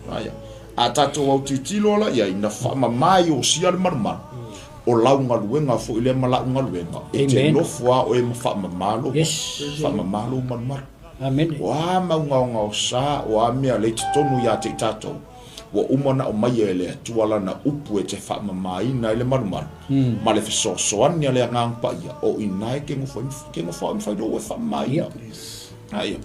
Aya. A tato au titilo la ia ina fa mama i o sia le marmar. O launga luenga fo ile malaunga luenga. E te nofo o e ma fa mama lo. Fa mama lo marmar. Amen. Wa maunga o sa wa mea le tonu ya te tato. Wa umana o mai ele tuala na upu e te fa mama ina ile marumar. Ma le fiso soan ya le ngang pa ia o inai ke ngo fa do we fa mai. Ai.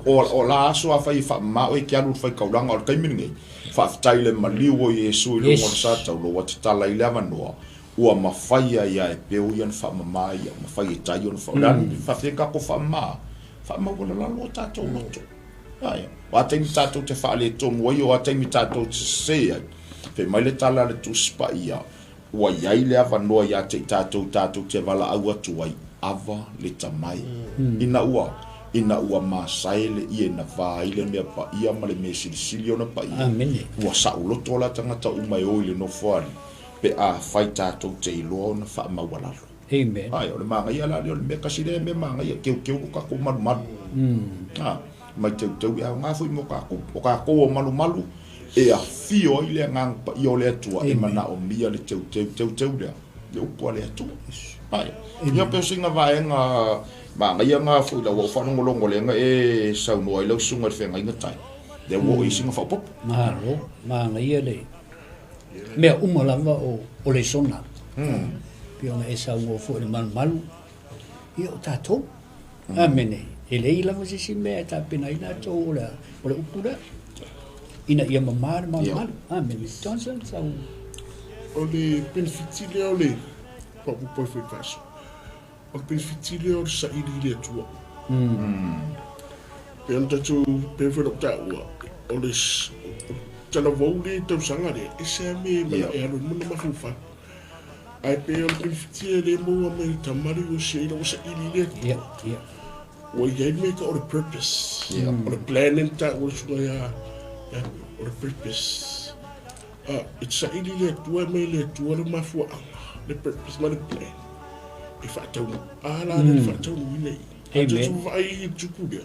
O la so fa fa ma o ke alu fa kaulanga o kai mingi. Fa taile maliu o Yesu ile mo sa tau lo wat tala ile manoa. Ua mafaya ya e peu yan fa mama ia mafaya tayo fa dan fa feka ko fa ma. Fa ma wala la lo tato moto. Ai. Wa te mi tato te fa le to mo yo wa te mi tato te se. Fe mai le tala le tu spa ia. Wa ia ile ava no ya te tato te vala au atu ai ava le tamai. Ina ua masaile ie na va ile me pa ia ma le mesili ona pa ia. Amen. Wa sa ulo tola tangata umai o ile no foali. Pe a fai tato te ilo na fa ma wala. Amen. Ai, o le manga ia la le me kasi le me manga ia keu ka ko malu. Mai teu ia nga foi mo ka ko o malu. E a fio ile ngang pa i o le atua e mana o mia le teu le. Le upo le atua. Ai. Ia pe singa vai nga manga ia nga foi la wo fa no longo le nga e sa no i lo sunga fenga inga tai. Le wo i singa fa pop. Mahalo, manga ia le. Mea umalanga o le sona. Piona e sa ngo fo le malu. Ia o tatou. Amene. E le ila mo si mea ta pena ina to o le upura. Ina ia mamar malu. Amene. Johnson sa o le benefitile o le po foi faso. O benefitile o sa ili le tua. Pena tatu pe foi ta o le tala vole tau sanga le e se me e alo mo ma fufa. Ai pe o benefitile le mo me tamari o se o sa ili le tua. O ia me ka o le purpose. O le planning ta o so ya o le purpose. It's a ili le tua me le tua le mafua le purpose ma le plan. E fa tau ala le fa tau ni nei. Amen. Tu vai tuku dia.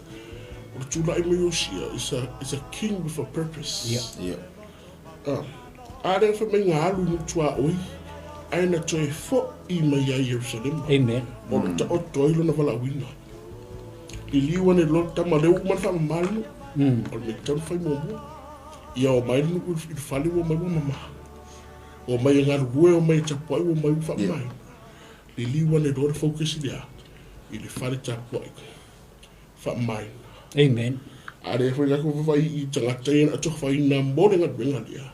O tu lai me yosia is a king with a purpose. Ada fa me ngalu no tua oi. Ai na toi fo I mai ai Jerusalem. Amen. O ta o toilo na vala wina. Iliwa ne lo ta maleu ma ta malu. O me tau fai mo. Ia o mai no I fale o mai mama. O mai ngar rue o mai tapo o mai fa mai. Iliwa ne do focus dia. I fale tapo. Fa mai. Amen. Are foi ko vai I tangata ina to fai na mo le ngat benga dia.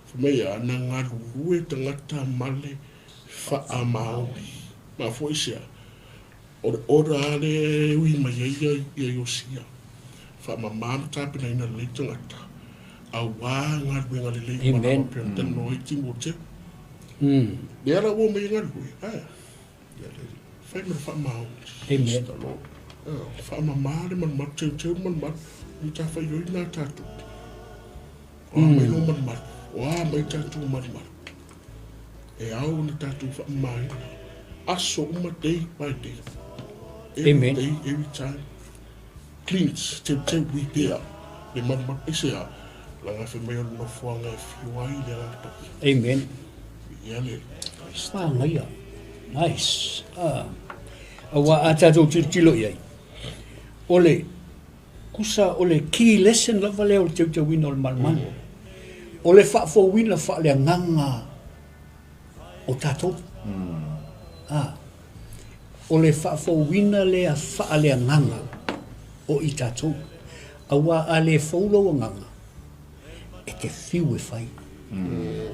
Fa mai ana ngar rue tangata male fa amau. Ma foi sia. Ora ale ui mai ia yosia. Fa mama ta pina ina le tangata. Awa ngar benga le le. Amen. Tan no iti mo te. Dia la wo mai ngar rue. Fai me fa mau. Amen. Fa mama le man mat teu man mat. Ni ta fa yo ina tatu. O mai no man mat. O mai tatu man mat. E au ni tatu fa mai. Aso uma day by day. Amen. Day, every time. Cleans, teu repair. Le man mat ese a La nga whi mai o no fuanga e whiwai le alta. Amen. Ia le. Ngai. Nice. Awa atatou tilo iai. Ole kusa ole key lesson lava leo te te wina o malman. Ole fa fo wina fa le nganga o tatou. Ole fa fo wina le fa le nganga o i tatou. Awa ale folo nganga. E te fiu e fai.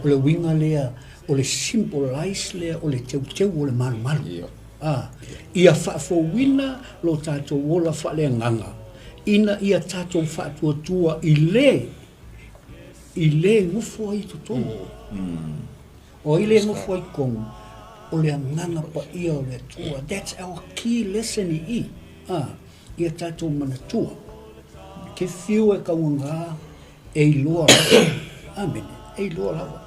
Ole winga lea ole symbolize lea ole teu ole malu. Ia fo wina lo tatou ola fa le nganga. Ina ia tatou fa tua i le ngufo ai tutongo. O i le ngufo ai kongu. O le nganga pa ia o le tua. That's our key lesson i. Ia tatou mana tua. Ke fiu e kaunga e loa. Amen. E loa lawa.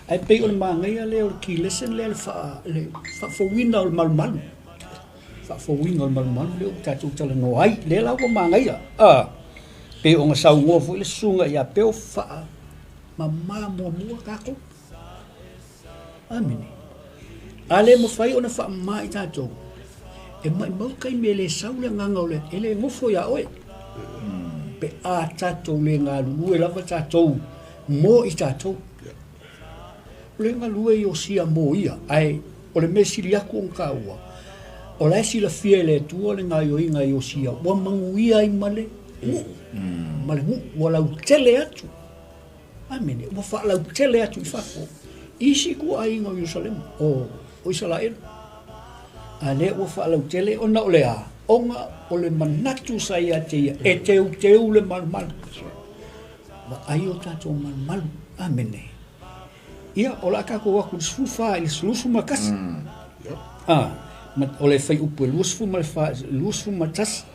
Ai pe o le mangai le o key lesson le fa fo wina o le malu. Fa winga mal le tatou tala no ai le la ko mangai pe o nga sa ngo fo le sunga ya pe o fa mama mo ka ko amini ale mo fai ona fa mai tatou e mai mo kai me le sa le nga ngole ele mo fo ya oi pe a tatou le nga lu la va tatou mo i tatou le nga lu e o sia mo ia ai o le mesili aku ka ua o la si la fia le tua le ngai o inga i o sia wa manguia i male male wala utele atu amene wa fa la utele atu i fako isi ku a inga o Jerusalem o Israel ale wa fa la utele o na ole a onga o le manatu sai ate e teu le mal wa ai o tato mal amene ia o la ka ko wa ku sufa i sulusu makas o le fai upu luasfu matas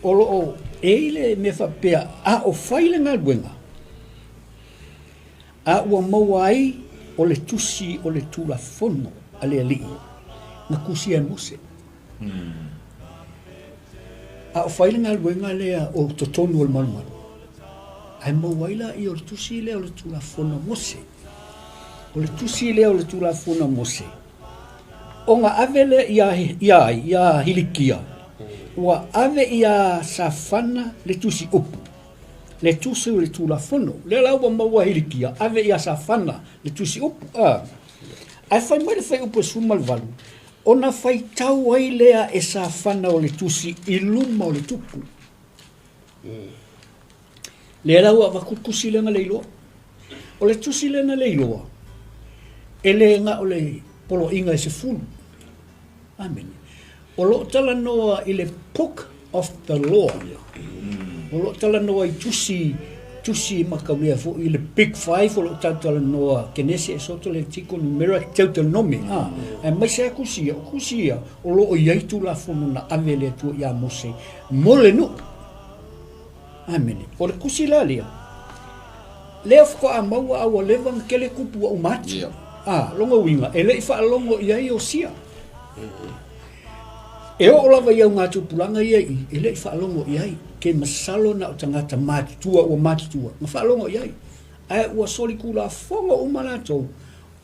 o lo ele me fa pea o fai le ngalwenga ua mauai o le tusi o le tula fono ale ali na kusia mose o fai le ngalwenga le o totonu o le malumalu ai mauai la i o le tusi le o le tula fono mose o le tusi le o le tula fono mose onga avele ia hilikia wa ave ia safana le tusi upu le tusi le tula fono le la wa maua hilikia ave ia safana le tusi upu ai fai mai le fai upu sumal valu ona fai tau ai lea e safana o le tusi iluma o le tupu le la wa vakukusi le nga leiloa o le tusi le nga leiloa ele nga o le polo inga se fulu. Amen. O lo tala noa i le book of the law. O lo tala noa i tusi makawea fo i le big five o lo tala noa kenese e soto le tiko numera Deuteronomy. E mai se kusia o lo o iaitu la fono na avele tu ia mose mole no. Amen. O le kusi la lia. Leo fko a maua awa levan kele kupu o mati. Longo winga, ele i wha longo iai o sia. E o lava iau ngā tupulanga iai, ele i wha longo iai, ke masalo na o tangata mātua o mātua. Nga wha longo iai. Ai ua soli kula fonga o manatou,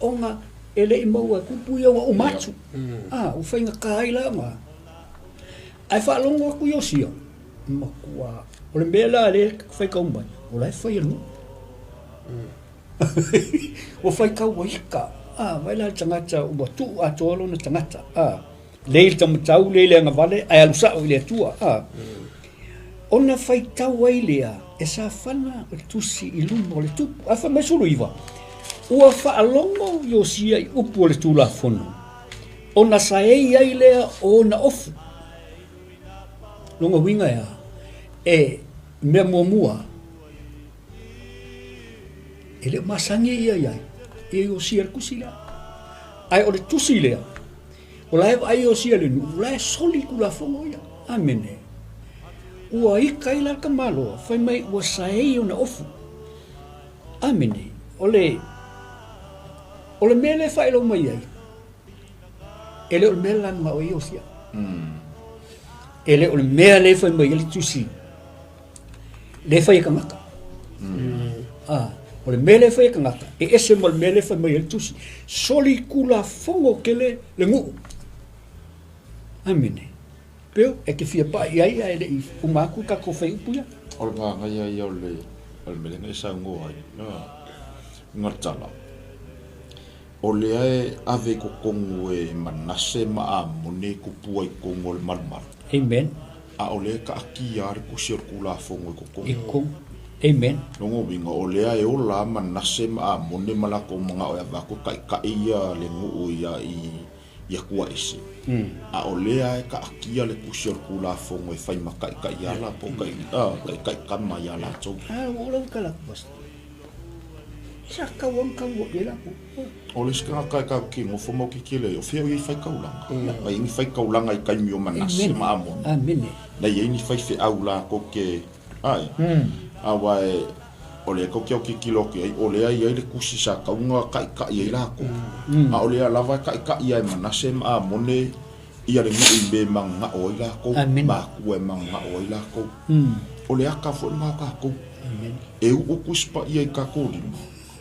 o ngā ele i maua kupu iau o matu. O whainga kāila ngā. Ai wha longo aku iau sia. Makua, o le mea la le whaika umbai, o lai whai anu. O fai kau waika vai la tangata ua tu atolo na tangata leil tamatau leile anga vale ai alusa o le tua ona fai tau ai lea e sa fana o tusi i lumo le tupu a fa mesulu iwa ua fa alongo yo sia i upu o le tula fono ona sa ai lea o na ofu longa winga ya e mea muamua ele masangi ia e o sia kusila ai o le tusi lea o lai ai o sia le nu lai soli kula fongo ia amene ua ika ila ka malo fai mai ua saei ona ofu amene ole mele fai lo mai ai ele ole mele ma o ia sia ele ole mele fai mai le tusi le fai ka maka o le mele fai kangata e ese mo le mele fai mai el tusi soli kula fongo kele le ngu amine pero e ke fia pa ia ele i umaku ka ko fai puya o nga nga ia o le mele ngai sa ngo ai ngatala o le ai ave ko kongu e manase ma amone ku puai kongo le malmal amen a o le ka aki ar ku sir kula fongo ko kongo iko amen longo binga o le ai o la manase ma amone mala ko mga o ava ko ka ia le ngu ia ia kuwa isi a o le ai ka aki le ku sir kula fongo e fai maka ka ia la po ka kama ia la to o lo kala bas saka won kan wo ila o le ska ka ki mo fo mo ki kile o fia i fai kaulanga mai ni fai kaulanga i kai mio manasi ma amon amen na ye ni fai fe aula ko ke ai awa o le ko ki kilo ki o le ai le kusi sa kaunga ka i la ko a o le lava ka i manasi ma amone ia le ngi be manga o ila ko ba ku e manga o ila ko o le aka fo ma ka ko e u kuspa i ka ko di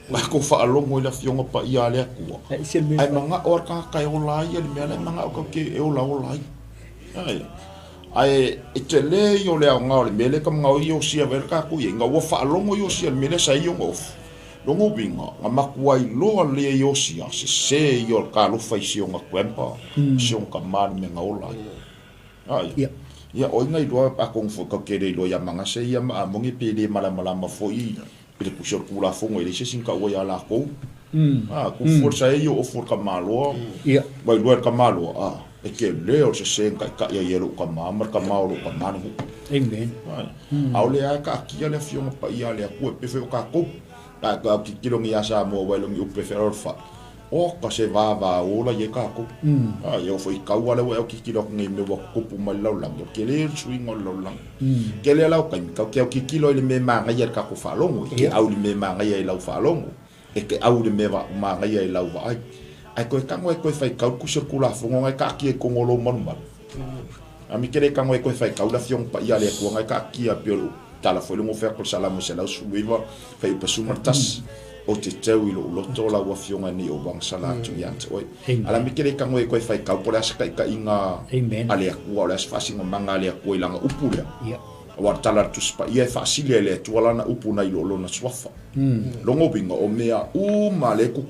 wa ko fa alongo ila fionga pa ia le aku ai manga or ka kai o lai le mele manga o ke e o la o lai ai e tele yo le nga le mele ka nga o yo sia ver ka ku nga wo fa alongo yo sia le mele sa yo ngof longo binga nga makuai lo le yo sia se yo ka lo fa sia nga kwempa sia ka man me nga o lai ai ya o nga i do a kong fo ka ke le lo ya manga se ya ma mongi pele mala ma fo i pele kusor kula fongo ele se sinka o ya la ko ku forsa e yo o for ka malo vai luar ka malo e ke leo se senka ka ya yelo ka mamar ka malo ka manu amen au le ka ki le fiona pa ia le ku pe fe ka ko ka ki kilo ngi asa mo welo ngi pe fe orfa o ka se va o la ye ka ko yo foi ka wala o ki kilo ngi me wa ko pu mal la yo ke le swing on lo lang ke le la ka ki kilo le me ma ngai ka ko fa longo ke au le me ma ngai la fa longo e ke au le me ma ngai la va ai ko ka ngoi ko fai ka ku circula fongo ngai ka ki ko ngolo man a mi kere ka ngoi ko fai ka la fiong pa ia le ko ngai ka ki a pelo tala foi lo fer ko sala mo sala suiva fai pa sumartas o te tau ilo lo tola wa fionga ni o bang sala tu ya oi ala mi kere ka ngoi ko fai ka po la ska ka inga ale ku ala fasi manga ale ku ilanga upula wa tala tu spa ia fasile le tu ala na upuna ilo lo na swafa longo binga o mea male ku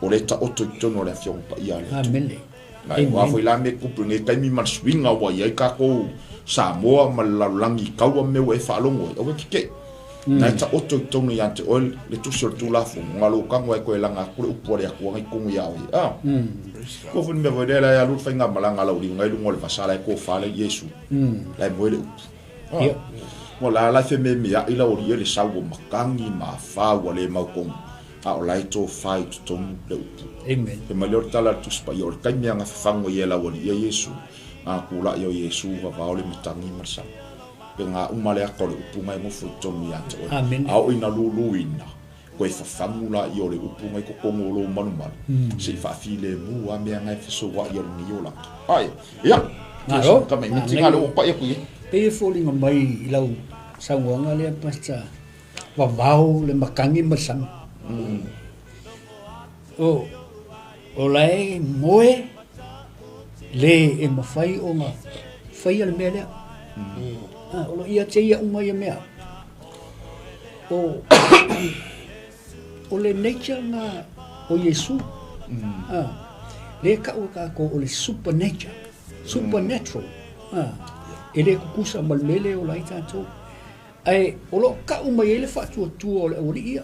o le ta o tono le fiong pa ia le amen ai wa foi la me ku ne kai mi man swinga wa ia ka ko Samoa malalangi ka wa me we fa longo o ke na ta o tono ya te ol le tu sur tu la fu ngalo ka ngwa ko langa ku upo ya ku ngai ku ya ko fu me vodela ya lu fa nga malanga la uri ngai lu ngol fa sala ko fa le yesu la mo le mo la fe me ya ila ori le sawo makangi ma fa wa le ma ko o laito fight tom le amen e malior tala tu spa yo ka mi nga fango ye la woni yesu ku la yo yesu va va le mitangi marsa pe nga umale ko le upunga mo fu tom ya to au ina luluina ko e fa famula yo le upunga ko ko ngolo manumal se fa file mu a me nga fi so wa yo ni yo la ai ya ngaro ka me tinga lo pa ye ku pe falling mai lau sangwanga le pasta va vau le makangi marsa o lai moe le e mawhai o ngā whai ala mea lea o lo ia te ia umai a mea o le nature ngā o Yesu le ka o ka ko o le supernatural e le kukusa malele o lai tātou ai o lo ka umai e le whātua tua o le ori ia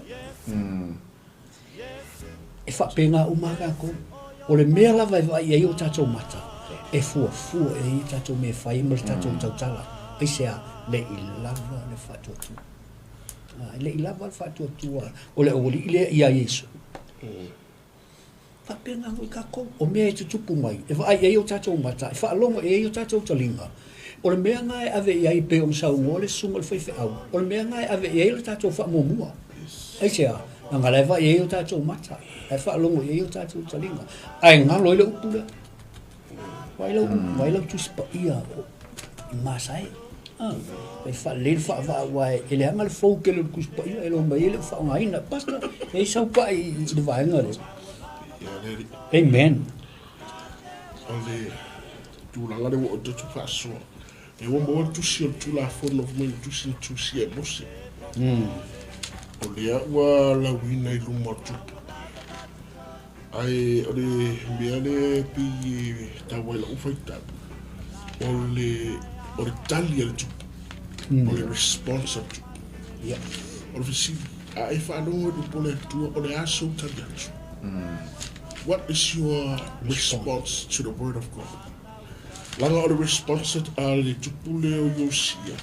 e whapena umaga ko o le mea lava e vai e o tātou mata e fua e i tātou me whai mara tātou tautala e sea le i lava le whatua tua le i lava le whatua tua o le ori ile ia Yesu whapena ngoi ka ko o mea e tutupu mai e vai e o tātou mata e whaalonga e o tātou talinga o le mea ngai ave i ai pe o msau ngole sunga le whaife au o le mea ngai ave i ai le tātou whaamomua e sea nga leva e o tātou mata e whaalongo e o tātou talinga ai ngalo i le upula vai lau tu spa ia o i masai Pe fa le fa wa ele anga le fo ke le kus pa ele o mai ele fa ngai na pasta e sa pa I de va ngale. Amen. Ale tu la ngale o tu fa so. E o mo tu si tu la fo no mo tu si e mo se. O le wa la wina I lu mo tu. Ai o le biale pi ta wa la ufaita. O le tali le tu. O le response tu. Yeah. O le si ai fa no o le tu o le aso ta tu. What is your response to the word of God? Langa o le response a le tupule o yosia.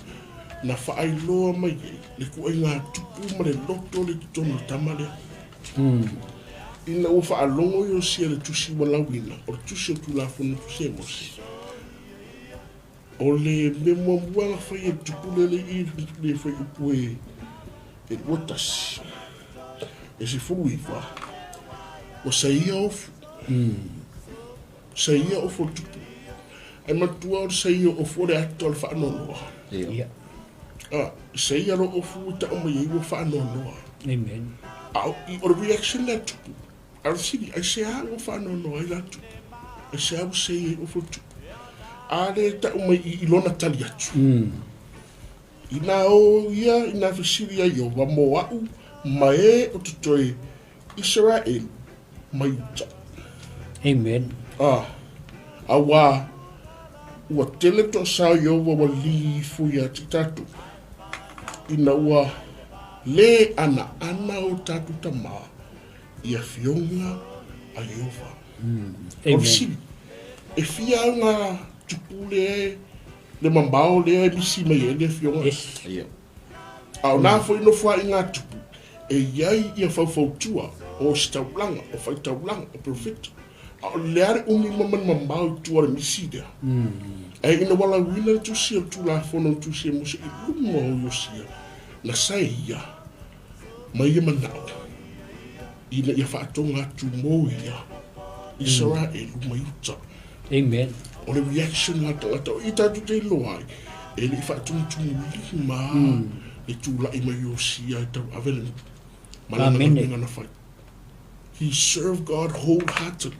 Na whaai loa mai e, le kua ngā tupu ma le loto le tono tamale. Ina o whaalongo yosia le tusi walawina, o le tusi o tulafuna tusi e mosi. O le memo muanga whai e tupule le I le whai upue e watasi. E se fulu iwa. O saia ofu. Saia ofu tupu. Ai matua o saia ofu le ato al whaanonoa. Yeah. Saia ro ofu ta o mai iwa whaanonoa. Amen. O reaction le tupu. Al sini, ai se a o whaanonoa I la tupu. Ai se a o saia ofu tupu. Ale ta o mai I lona tali atu. Ina o ia, ina fisiri ai o wa mo au, mae o tutoi Israel. Mai uta. Amen. Awa ua tele to sao yo wa li fuia titatu. Ina ua le ana o tatu tama ia fionga a Yehova. Amen. E fia nga tupule le mambao le misi mai le fionga. Yes. Au na fo ino fua inga tupu. E iai ia fau tua. O staulanga, o fai taulanga, o profeta. O leare umi maman mambau tua misi dea. E ina wala wina tu sia tu la fono tu sia musa I lumo o yosia. Na sai ia. Mai ia manao. Ina ia whaatonga tu mo ia. Israel mai uta. Amen. O le reaction nga tangata o ita tu te loai. E le whaatonga tu lima. E tu la ima yosia tau avelen. Malanga na fai. He served God wholeheartedly.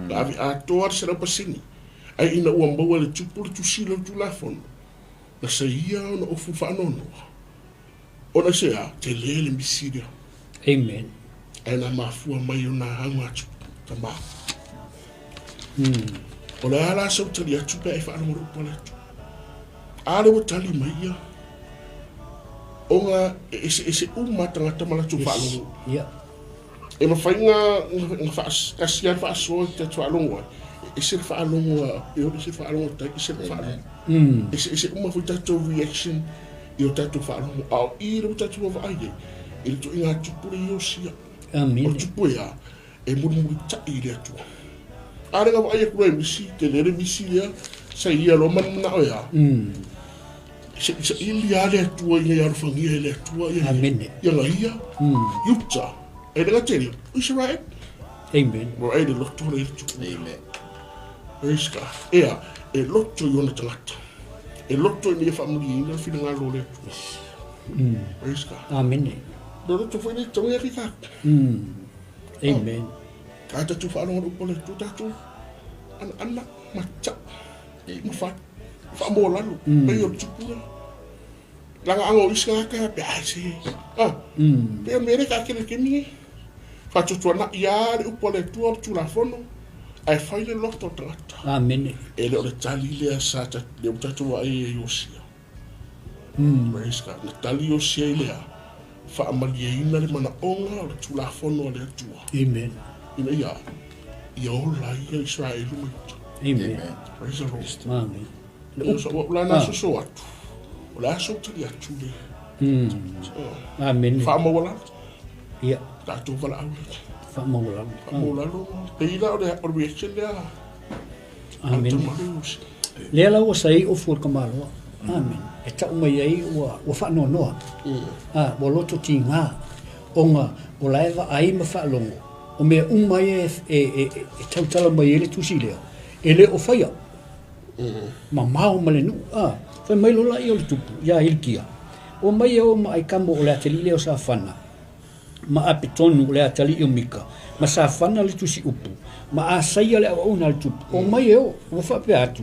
Lavi atoa sera pasini. Ai ina ua maua le tupu le tusila tu lafono. Na sa ia ona ofu whaanono. Ona sea te lele misiria. Amen. Ai na mafua mai ona hanga atu. Ta maa. Ona ala sau tali atu pe ai whaanono rupa le atu. Ale wa tali mai ia. Onga ese umatanga malatu whaanono. Yeah. E mawhainga kasian whaasoa te tualonga. E se whaalonga, e ori se whaalonga tai, e se whaalonga. E se umawhi tatou reaction, I o tatou whaalonga. Ao I rau tatou whaaide, e le to inga tupure I o sia. Amen. O tupu ea, e muri tai le atua. Arenga whaia kura e misi, te lere misi lea, sa ia lo manana o ea. Sa ili a le atua, ia arufangia le atua, Amen. Ia nga ia, Utah. E renga teri, Israel. Amen. Mo ai le loto le tupu. Amen. Praise God. Ea, e loto I ona tangata. E loto I nia whamuri ina, whina ngā lo le tupu. Praise God. Amen. No loto whaine taunga ki kāku. Amen. Ka tatu whaanonga upo le tu tatu. Ana, mata. Mawhai. Whaamoa lalo. Pei o tupu. Langa ango iska ka, pe ai se. Pe mere ka kere kemi. Whatutua na iare upo le tua tu la fono. Ai whaile loto tangata. Amen. E le o le tali lea sa le o tatua e Yosia. Praise God. Na tali Yosia I lea. Whaamalia ina le mana onga o le tu la fono le atua. Amen. Ina ia. Ia ola ia Israel umita. Amen. Praise the Lord. Amen. Le o sa wala na so atu. O le aso tali atu le. Amen. Whaamawala. Yeah. Tatou wala au le. Whaamawala. Whaamawala. Peila o le reaction lea. Amen. Lea lau o sai o fuor kamaloa. Amen. E tau mai ai ua whaanonoa. Wa loto ti ngā. O laewa ai ma whaalongo. O mea umai e tautala mai ele tusi lea. E le o whaia. Ma mau ma le nu. Fai mai lola i o le tupu, ia hilkia. O mai o ma ai kambo o le atali le o sa whana. Ma a petonu o le atali i o mika. Ma sa whana le tusi upu. Ma a saia le au na le tupu. O mai o whape atu.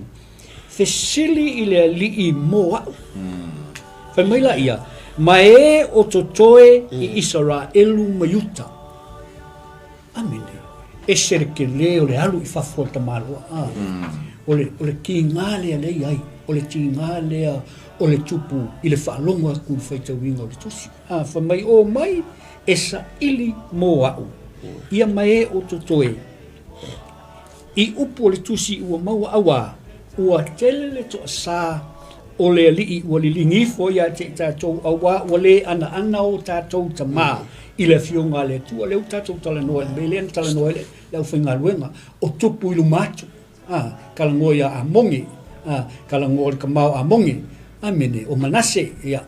Fesili i le li i moa. Fai mai la ia. Ma e o totoe i Israelu mayuta. Amene. E sereke le o le alu i fafo ta malua. O le ki ngale ale ai. O le ti ngale o le tupu i le whaalonga ku whaita winga o le tusi. Fa mai o mai e sa ili mo au. Ia mai e o totoe. I upu o le tusi ua maua awa. Ua tele le to sa o le alii ua li lingifo ia te tātou awa ua le ana o tātou ta mā. I le fionga le tua leu tātou tala noa le mele tala noa le lau whainga luenga o tupu i lumatu. Kala ngoia a mongi. Kala ngō le kamau a mongi. Amene, o manase, ia,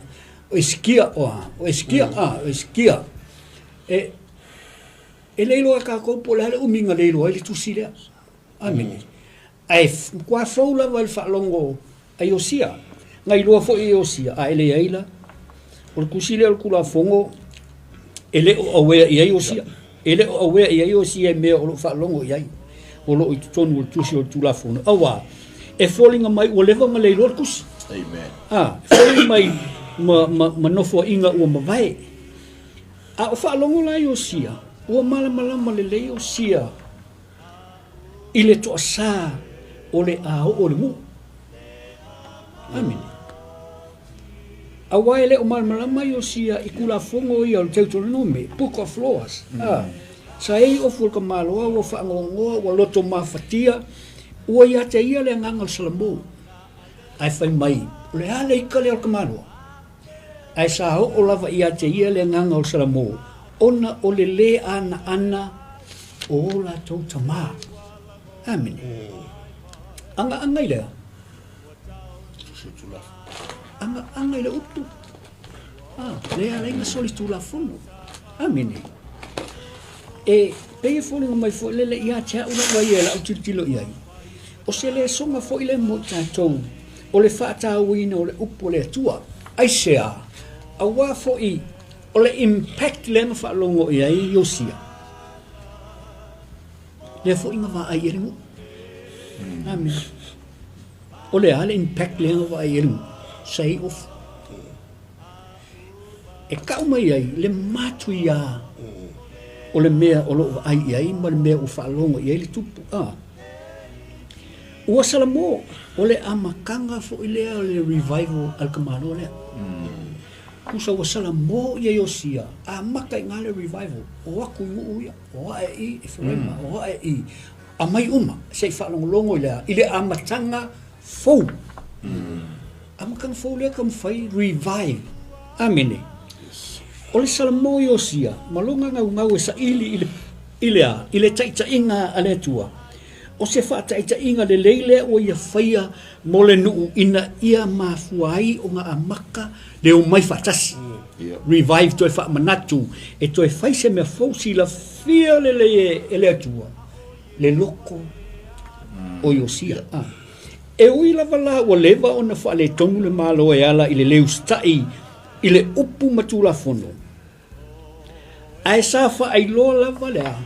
o eskia, o eskia. E leilo a ka koupo le hale uminga leilo ai le tusi lea. Amene. Ai, kua faula wale whaalongo ai osia. Ngai loa fo i osia. Ele aila. O le kusile al kula fongo. Ele o awea i ai osia. Ele o awea i ai osia e mea o lo whaalongo i ai. O lo i tutonu o le tusi o le tula fongo. Awa. E fōlinga mai ua lewa ma leilo al kusi. Amen. Fōlinga mai ma nofo inga ua mawai. O whaalongo la i osia. Ua malama le lei osia. I le toa sā o le ao o le mu. Amene. Awai le o malama i osia i kula fongo i au Deuteronome, Book of Laws. Sa ei o fulka maloa ua whaangongoa ua loto mawhatia. Ua ia te ia le ngangal Salamo. Ai whai mai. O le hale ika le alka maloa. Ai sa o lava ia te ia le ngangal Salamo. Ona o le ana o la tau tamā. Amene. Anga i lea. Anga i le upu. Lea renga soli tula fono. Amene. E pei fōlinga mai fō lele ia te haura wai e la au tilo iai. O se le songa fo ile mo tātou. O le whaatauina o le upu o le atua. Ai sea. A wā fo i. O le impact le ma whaalongo i ai i osia. Le fo inga wā ai eringu. Amen. O le ale impact le ma wā ai eringu. Say off. E kau mai ai. Le matu ia. O le mea o lo ai i ai. Ma le mea o whaalongo i ai le tupu. Ua Salamo, o le amakanga fo i lea le revival al kamano lea. Kusa ua Salamo i osia, a maka i ngale revival, o aku i uia, o ae i, e whurema, o ae i. A mai uma, se i whalongolongo i lea, i le amatanga fou. Amakanga fou lea kam whai revive. Amene. O le Salamo i osia, malonga ngau e sa ili i le taita inga ale tua. O se whaataita inga le leile o ia whaia mo le nuu ina ia mafuai o ngā amaka le o mai whaatasi. Revive toi whaamanatu e toi whaise mea fausi la fia le e le atua. Le loko o iosia. E ui lava la o lewa o na wha le tonu le malo e ala i le leu stai i le upu matula fono. Ai sa wha ai loa lava lea.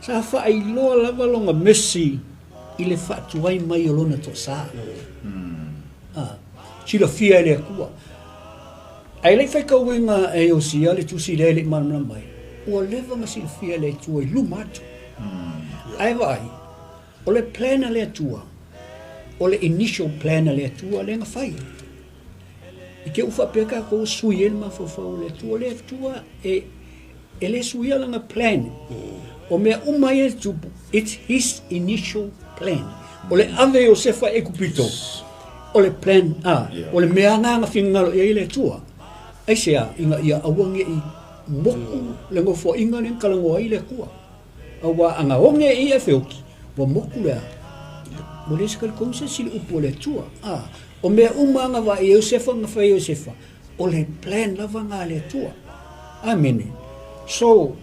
Sa wha ai loa lava longa mesi i le whaatuai mai o lona to sa. Sila fia e le akua. Ai lei whai kauenga e o sia le tusi le le manamana mai. Ua lewa ma sila fia le tua i lumatu. Ai vai. O le plana le atua. O le initial plana le atua le nga whai. I ke ufa peka ko sui el ma fofau le atua e le sui ala nga plan. O mea umai e tupu, it's his initial plan. O le ave o sefa e kupito. O le plan o le mea nganga whingalo e le tua. Ai sea, inga ia awange i moku le ngofo inga le kalangoa i le kua. Awa anga onge i e whioki, wa moku lea. Mo le sikal kongsa sili upo le tua. O mea umanga wa e o sefa nga whai o sefa. O le plan lava ngā le tua. Amene. So,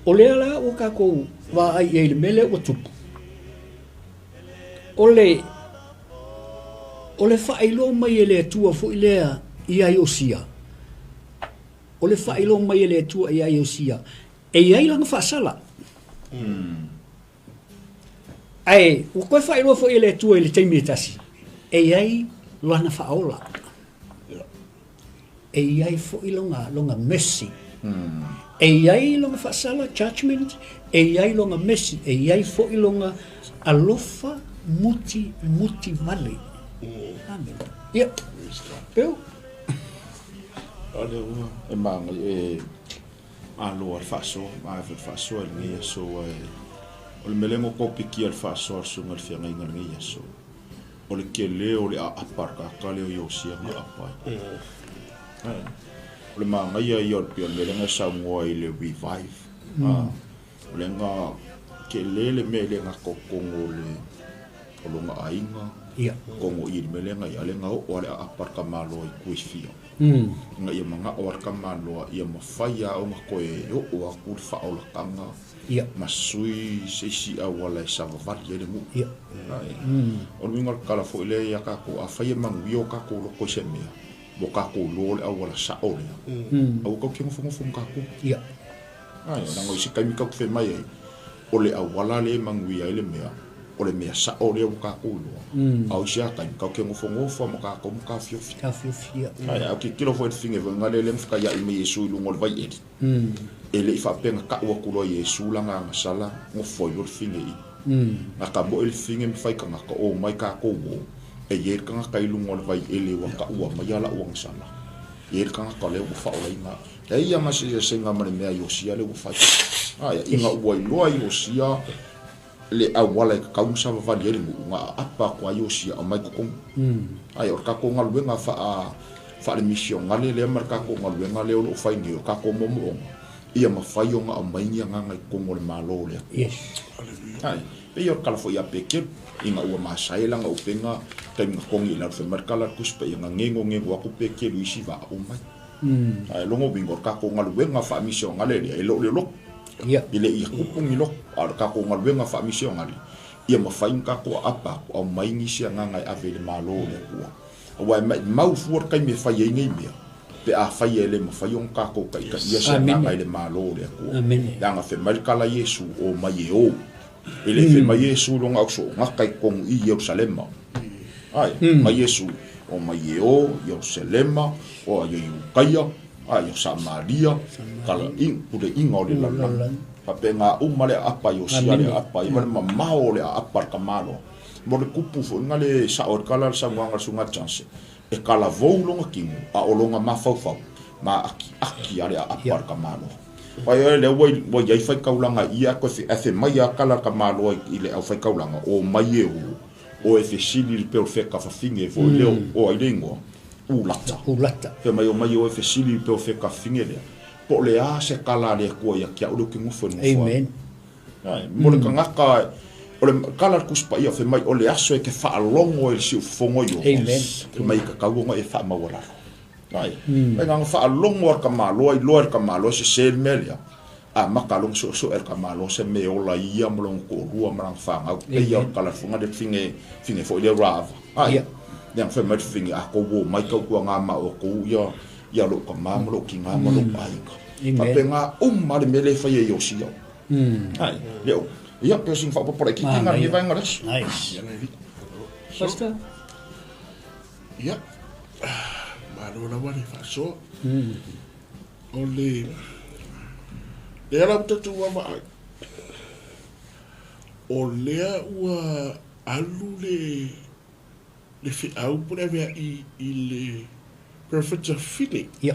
o lea la o kako wa ai e le mele o tupu. O le o le whaelo mai e le atua fo i lea i ai o sia. O le whaelo mai e le atua i ai o sia. E ai langa whaasala. Ai, o koe whaelo fo i le atua i le teimi e tasi. E ai lana whaola. E ai fo i longa mercy. E ai longa whaasala, judgment. E ai longa mercy. E ai fo i longa alofa muti vale. Amen. Ia. Peu. Ale ua e manga e alo al faso, ma al faso al ngia so o le melengo ko piki al faso al sunga al fianga inga ngia so. O le kele o le aparka kale o yosia ma apai. O le manga ia i o melenga sa ngoa i le revive. O le nga kele le melenga kokongo le o longa ainga. Ia. Kongo i melenga i alenga o le aparka malo i kuifia. Nga ia manga o arka malo ia mawhaia o makoe o aku whaola kanga. Ia. Masui seisi a wala e sava vali ele mu. Ia. O mingal kala fo ile ia kako a whaia mangu o kako loko se mea. Mo kako lole a wala sa ole. Au kau kia mawhunga kako. Ia. Nango isi kaimi kau kwe mai ai. O le a wala le mangu ia ele mea. O le mea sa o lea waka kūlua. Au sia kai kau ke ngofongofa mo ka fiofi. Ka fiofi. Ai au ke kilo fo finge vo ngale le mfika ya ime Yesu lu ngol vai edi. Ele ifa penga ka wa kulo Yesu langa masala ngofo yo finge i. Na ka bo el finge mfai ka ko o mai ka ko wo. E yer ka ka lu ngol vai ele wa ka wa mayala wa sala. Yer ka ka le wo fa o inga. Ai ya masi se nga mane mea yo sia le wo fa. Ai inga wo lo yo sia le awala ka kaunsa va vali nga apa kwa yosia o mai ko ai or ka ko ngalu nga fa le mission ngale le mar ka ko ngalu nga le o fai ni ka ko mo ia ma fai o nga mai nga nga ko mo le malo le yes ai pe yo kala fo ya peke inga o ma sai langa o penga te nga ko ngi la fe mar kala kuspe nga ngengo wa ko peke lu isi va o mai ai longo bingo ka ko ngalu nga fa mission ngale le lo ia ile i kupung ilo ar ka ko ngal nga fa mission ngali ia ma fa inka ko apa o mai ni sia nga ngai ave le malo le ko wa mau fuor kai me fa ye ngai me pe a fa ye le ma fa yon ka ko kai ka ia sia nga ngai le malo le ko nga fe mal kala Yesu o mai o ile fe mai Yesu lo nga so nga kai ko i Jerusalem ai mai Yesu o mai o Jerusalem o ayo kaya ayo Samaria kala pude ingo le la papenga umale apa yo sia le apa i male mamao le apa kamalo mo le kupu fo ngale sa or kala sa nganga sunga chance e kala volonga kingu a olonga mafau ma aki ale apa kamalo pa yo le wo ye fai kaulanga ia ko se mai kala kamalo ile au fai kaulanga o mai o e sili pe o fe ka fa finge fo le o ilengo ulata pe mai o fe sili pe o fe ka finge le po le a se kala le ko ya kia o ke ngofo amen ai mo le ngaka o le kala kuspa ia fe mai o le aso e ke fa longo e si fongo yo amen mai ka ka ngo e fa mawala ai mai nga fa longo ka malo i loer ka malo se sel melia a makalong so er ka malo se me o la ia mo long ko rua marang fa nga e ia kala funga de finge fo le rav ai yang fe mai finge a ko wo mai ka ko nga ma o ko ya lo ka ma lo ki nga lo ai ka pe nga ma le mele fa ye yo si yo ai leo ia pe sing fa po por ki nga ni va nga res nice basta ia malo la wale fa so ole le era tu wa ma ole wa alu le fi au por avea i perfect fini ia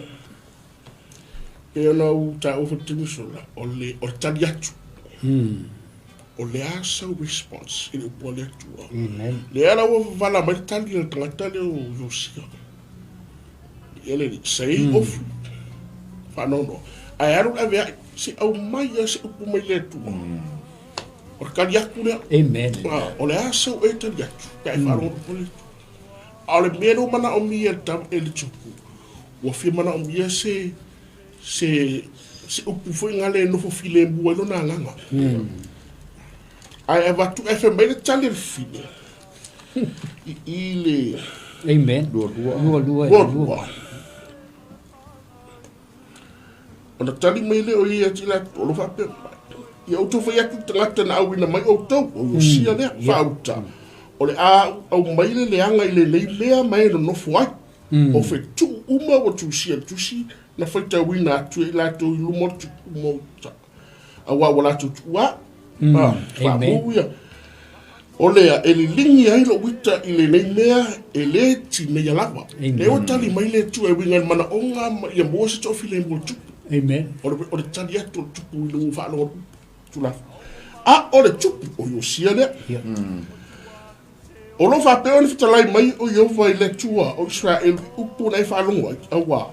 e ona u ta o futimisula ole o taliatu o le asa response in upole tua amen le ala o vala mai tali o tangata le o yosia ele sei of fa no ai aru avea si au mai se upu mai le tua o kaliatu le amen o le asa o taliatu kai fa ro pole ale mero mana o mia tam ele tupu o fi mana o mia se upu foi ngale no fo file bu no na langa ai ava tu e fe mai tale fine ile Amen. Lua. Ona tali mai le o ia tila o lo fa pe. Ia o to fa ia tangata na awina mai o tau o yo sia le fa uta. O le a au mai le anga ile le lea mai no fuai. O fe tu uma o tu sia tu si na fa ta wina tu ila to lu mo tu mo ta. Awa wala tu wa. Amen. O lea e li lingi ai lo wita i le nei mea e le ti me ya lava. Le o tali mai le tu e wingan mana onga ia mo se tofi le mo tu. Amen. O le tali atu tupu i lungu whaalo tu la. A o le tupu o yo sia le. O lo whapeo ni fitalai mai o Yehova i le tua o Israel upu nei whaalonga awa.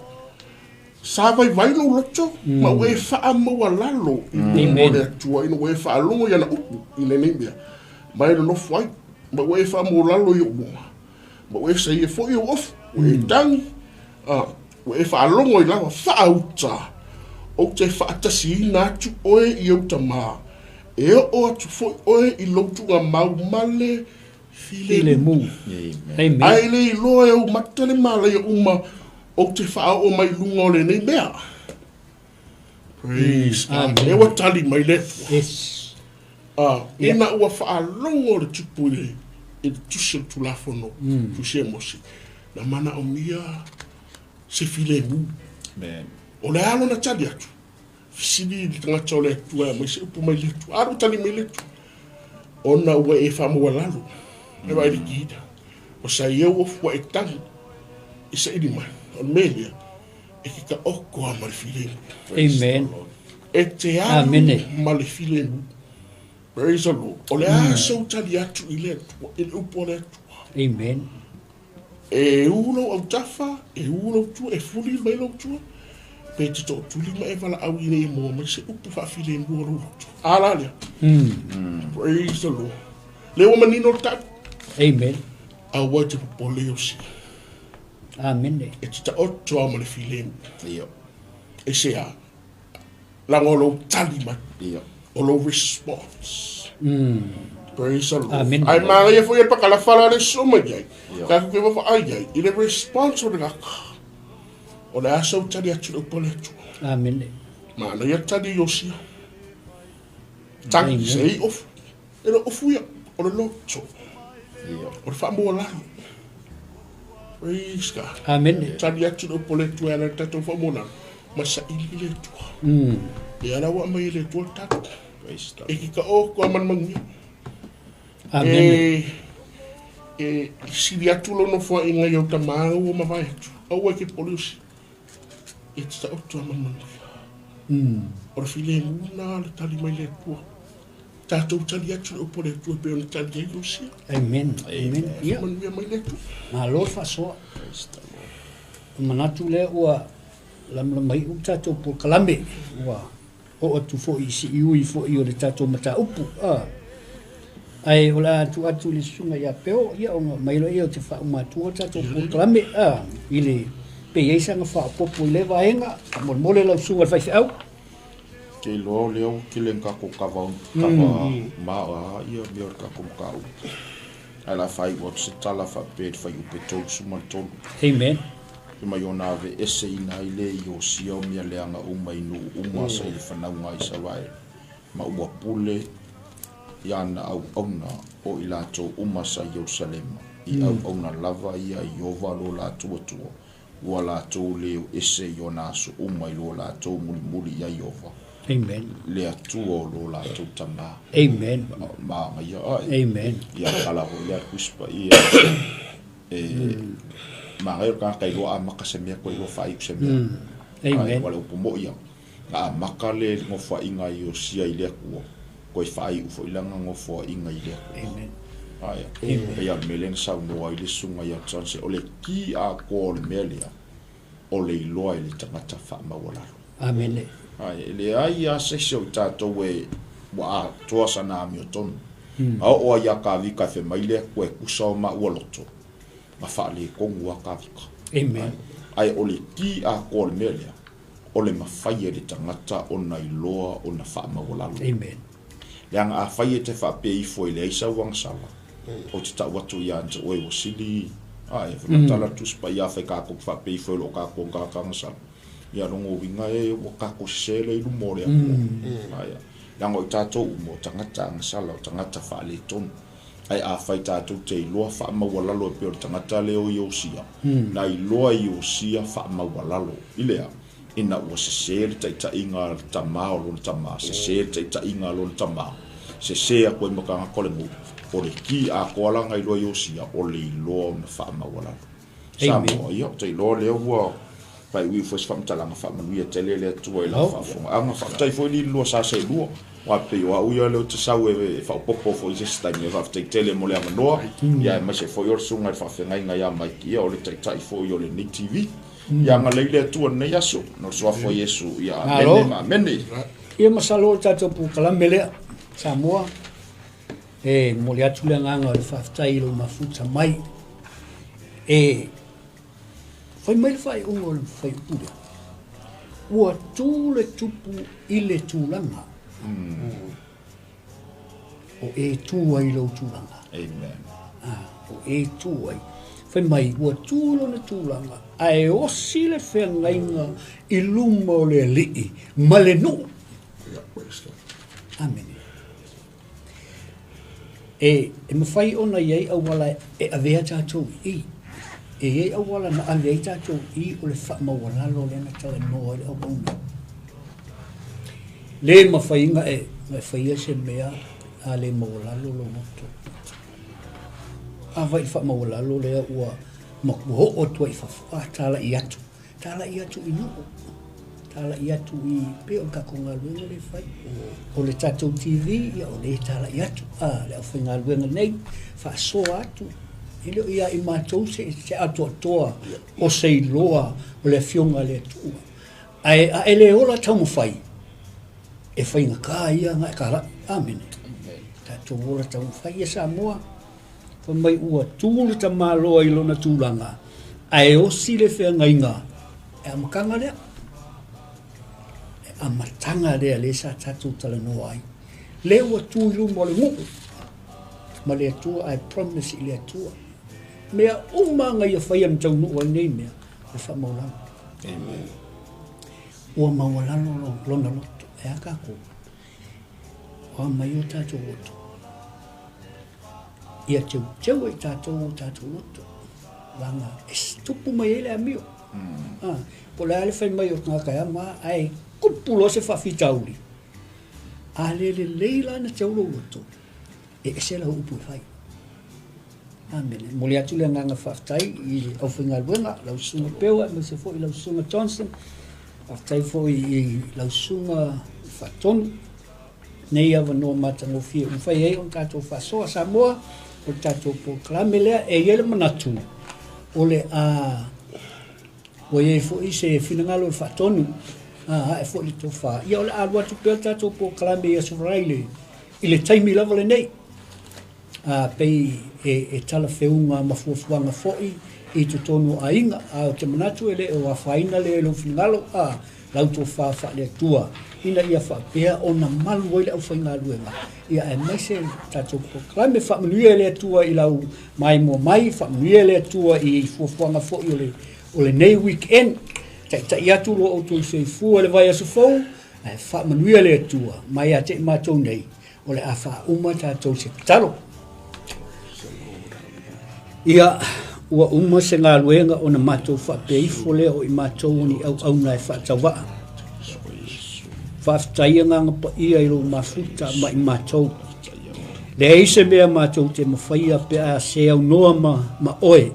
Sa vai vai lo loto ma we wha maua lalo i le tua ino we whaalonga ia na upu i le nei mea. Mai no fai, ma we fa mo lalo yo mo. Ma we say e fo yo off, we dang. We fa longo i lava fa uta. O te fa tasi na tu oe i uta ma. E o tu fo oe i lotu nga mau male file mu. Amen. Ai le lo e o matale male e uma o te fa o mai lunga o le nei mea. Praise God. E wa tali mai le. Yes. Ina ua whaalongo le tupu e tusi tu lafono, tusi e mosi. Na mana o mia se file mu. O le alo na tali atu. Fisili li tangata o le atu ea, mai se upu mai le atu. Aru tali mai le atu. Ona ua e whaamua lalo. E wai li kida. O sa iau ofua e tangi. I sa ili mai. O melia. E ki ka oko a male file mu. Amen. E te alo male file mu. Praise the Lord. O le a sau tali atu i le atua, i le upo le atua. Amen. E ulo au tafa, e ulo tua, e fuli mai lo tua. Pe te tō tuli mai e wala au i nei mua, mai se upu whawhile i mua lo tua. Ala lea. Praise the Lord. Leo manino tatu. Amen. Au wai te popole o si. Amen. E te ta oto au male file mu. E se a. Langolo tali mai. O lo response. Praise the Lord. Amen. Ai manga ia foi pa kala fala le soma ia. Ka ku va ai ia. Ile response o le o le asa o tali atu o pole tu. Amen. Mana ia tali yosia. Tangi sei of. Ele ofu ia o le loto. O le famo la. Praise God. Amen. Tali atu o pole tu ala tato famo na. Masa ili le tu. E ala wa mai le tu tato. E ki ka o kua manmangia. Amen. E siri atu lono fua inga iau ta maa ua mawai atu. Au ke polisi. E te ta otu a manmangia. O le file nguna le tali mai le tua. Tātou tali atu o pole tua pe ona tali ai osia. Amen. Amen. Ia. Manmangia mai le tua. Ma lo fa soa. Manatu le ua lam mai u tātou po kalame. Ua. O atu fo i si iui fo i o le tātou mata upu. Ai o la atu le sunga ia peo, ia o mailo ia o te wha umatua tātou po kalame. I le pe eisanga wha popo i le vaenga, mole lau sunga whaifi au. Ke loa leo ki le ngako kawa maa ia mea o kako mkau. Ai la whai wot se tala wha pēd whai upe tolu suma tolu. Amen. Ima yo na ve ese ina ile yo sio mia leanga uma inu uma sa ile whanaunga i sawai. Ma ua pule yana au auna o ila tō uma sa Yerusalema. I au auna lava ia i ova lo la tua tua. Ua la tō leo ese yo nasu uma i lo la tō muli muli ia i ova. Amen. Lea tua lo la tō tama. Amen. Ma ia ai. Amen. Ia kala ho lea kuspa ia. Ma ngai ka kai lo a makase me ko lo fai se me. Amen. Wala upo mo ia. A makale ngo fa inga yo sia ile ko. Ko fai u fo ilanga ngo fo inga ile. Amen. Ai. Ya melen sa no ile sunga ya chance ole ki a ko le melia. Ole lo ile tangata fa ma wala. Amen. Ai le ai a se so ta to we wa to sa na mi ton. A o ya ka vi ka fe mai le ko ku so ma woloto. Ma fa le kongu a kavika. Amen. Ai ole ki a kol melia. Ole ma faie de tangata ona i loa ona fa ma walalu. Amen. Yang a faie te fa pe i foi le isa wang sala. O te ta watu ya nte oe o sili ai fa tala tu spa ia fa ka ko fa pe fo lo ka ko ka sa ia longo winga e o ka ko sele i mo le ai ya ngo tato mo tangata sala tangata fa le ton ai a fai tato te lo fa ma wala lo pe tangata le o yo sia na i lo yo sia fa ma wala lo ilea ina o se se ta inga ta ma o ta ma se ta inga lo ta ma se a ko mo ka ko le mo o le ki a ko la ngai lo yo sia o le lo na fa ma wala sa mo yo te lo le wo pai wi fo fam tala fa ma wi te le tu la fa fo a fa tai fo li lo sa se lo wa pe wa u yo le te sa we fa popo fo se sta ni va te tele mo le no ya ma se fo yo sunga fa fe ngai ngai ya mai ki o le tai fo yo le ni tv ya nga leile tu ne yaso no so fo yesu ya mene ia masalo tato pu kala mele Samoa e mo le atu le nganga le whaftai lo mafuta mai e whai mai whai ungo le whai ura ua tū le tupu i le tūlanga o e tū ai lo tūlanga amen o e tū ai whai mai ua tū lo na tūlanga ai osi le whengainga i lumo le lii ma le no amen e mawhai ona iei au wala e avea tātou i e iei au wala na avea tātou i o le whamawalalo le na tala noa le au bauna le mawhainga e mawhaia se mea a le mawalalo lo moto a vai whamawalalo le ua makuho o tua i whawha tala i atu i nuo tala i atu i pe o kakonga luenga le whai o le tātou TV ia o le tala i atu le au whainga luenga nei whaasoa atu i leo ia i mātou se atu atoa o se iloa o le fionga le atua a ele ola tau mawhai e whainga ka ia ngai kara amene tātou ola tau mawhai e Samoa mai ua tūle ta māloa i lona tūlanga a e osi le whenga inga e amakanga lea a matanga rea le sa tatu tala noa ai. Le ua tū ilu mo le nguku. Ma le atua, I promise i le atua. Mea umanga ia whai am tau nua nei mea. Le wha maulanga. amen Ua maulano lona loto. E a kako. Ua mai o tātou loto. Ia teu e tātou loto. Langa, e stupu mai ele amio. Po le ale whai mai o ngaka ama, ai kupulo se whawhitauli. A le leila na tau loto. E se la upu whai. Amen. Moli atu le nganga whaftai i au whinga luenga, lau sunga pewa, me se fo i lau sunga Johnson, whaftai fo i lau sunga whatonu, nei awa no matango fia uwhai ei on tātou whasoa Samoa, o tātou po klamelea, e iele manatu, o le o e fo i se whinangalo i whatonu, e fo i tō wha, ia o le alua tu pēr tātou po klame i asuraile, i le taimi lava le nei, pei e tala whiunga mafuafuanga foi i tu tonu a inga a o te manatu ele o a whaina le lo whinangalo lau tō wha le tua ina ia wha pēr o na malu oile au whainga luenga ia e meise tātou proklame wha manuia le tua i lau mai mua mai wha manuia le tua i fuafuanga foi o le nei weekend ta ia tu lo o tu se fu le vai asu fou wha manuia le tua mai a te mātou nei o le a wha uma tātou se pitalo. Ia ua uma se ngā luenga o na mātou whapeifo lea o i mātou ni au nai whaatawaa. Whaaftaia nganga pa ia i lo mafuta ma i mātou. Le eise mea mātou te mawhaia pe a se au noa ma oe.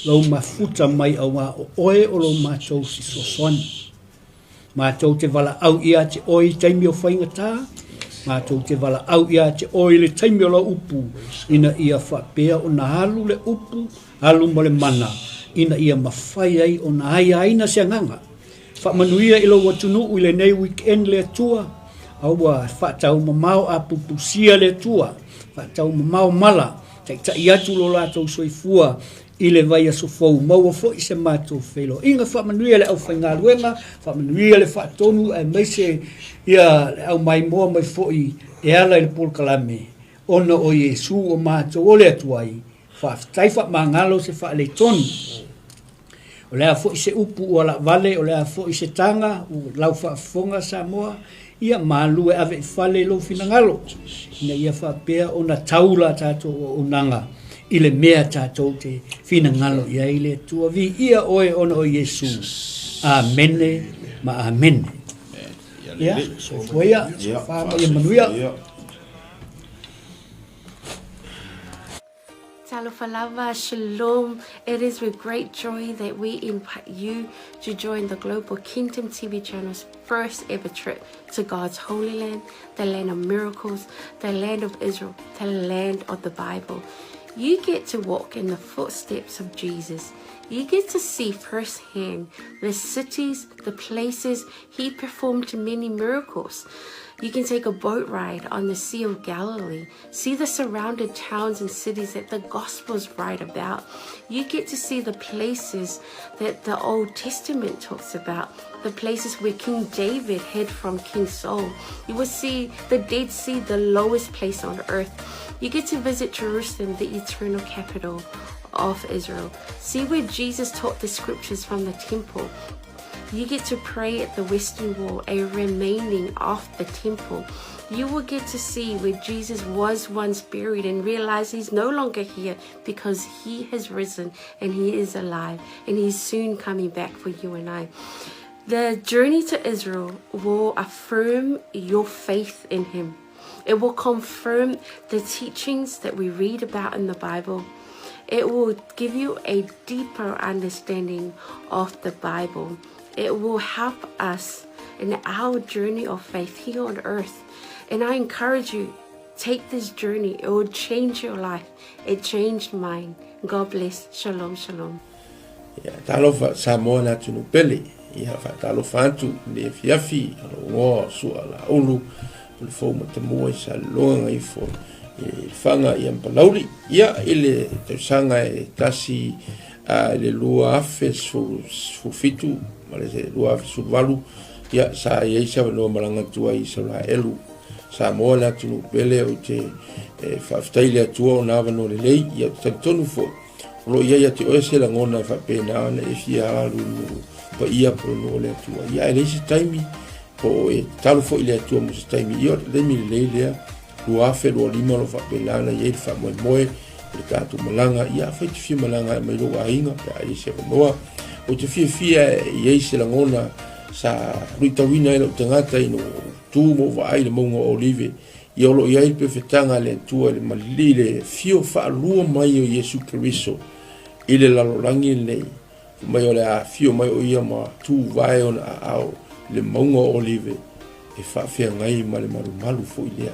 Lau mafuta mai au a o oe o lo mātou si sosoani. Mātou te wala au ia te oe i taimi o whainga tā. Mātou te wala au ia te oe le taimi o la upu. Ina ia whapea o na halu le upu, halu mo le mana. Ina ia mawhai ai o na ai aina se nganga. Whamanuia ilo watunu i le nei weekend le tua. Aua whatau mamau a pupusia le tua. Whatau mamau mala. Ta iatu lo lātou soifua. I le vai aso fau maua fo i se mātou whelo. Inga whamanuia le au whainga luenga, whamanuia le whaatonu e meise ia le au mai moa mai fo i e ala i le polkalame. Ona o Yesu o mātou o le atuai, whaafitai whaamangalo se whaaleitoni. O lea fo i se upu ua la vale, o lea fo i se tanga, o lau whaafonga Samoa, ia mālue ave I whale lo finangalo. Ina ia whaapea o na taula tātou o nanga, I le mea tātou te finangalo ia I le tua vi ia oe ona o Yesu. Amene, ma amene. Ia, so ia, whaama ia manuia. Talofalava, shalom. It is with great joy that we invite you to join the Global Kingdom TV channel's first ever trip to God's Holy Land, the land of miracles, the land of Israel, the land of the Bible. You get to walk in the footsteps of Jesus. You get to see firsthand the cities, the places He performed many miracles. You can take a boat ride on the Sea of Galilee, see the surrounded towns and cities that the Gospels write about. You get to see the places that the Old Testament talks about, the places where King David hid from King Saul. You will see the Dead Sea, the lowest place on earth. You get to visit Jerusalem, the eternal capital of Israel. See where Jesus taught the scriptures from the temple. You get to pray at the Western Wall, a remaining of the temple. You will get to see where Jesus was once buried and realize He's no longer here because He has risen and He is alive and He's soon coming back for you and I. The journey to Israel will affirm your faith in Him. It will confirm the teachings that we read about in the Bible. It will give you a deeper understanding of the Bible. It will help us in our journey of faith here on earth. And I encourage you, take this journey. It will change your life. It changed mine. God bless. Shalom, shalom. Ya talofa Samoa na tunu pele. Ya fa talofa antu le fiafi ngo su ala ulu le fo mo tamo sa longa I fo fanga I ampalauri ya ile te sanga e tasi le lua afe su fitu male se lua afe su valu ya sa ye sa no malanga tua I sala elu Samoa na tunu pele o te fa ftaile tua na vano le lei ya tonu fo lo ia te o se la ngona fa pena na e fia lu pa ia pro no le tua ia ele se taimi po e talo fo ile tua mo se taimi io le mi le le lu afe lo lima lo fa pena na ia fa mo le tatu malanga ia fa te fia malanga mai lo ainga pa ai se no o te fia ia se la ngona sa ruitawina lo tangata ino tu mo vai le mongo olive ia lo ia pe fetanga le tua le malile fio fa lua mai o Yesu Kristo ile la lolangi nei mai o le a fio mai o ia ma tu vai on au le mongo olive e fa fia ngai ma le malu fo ile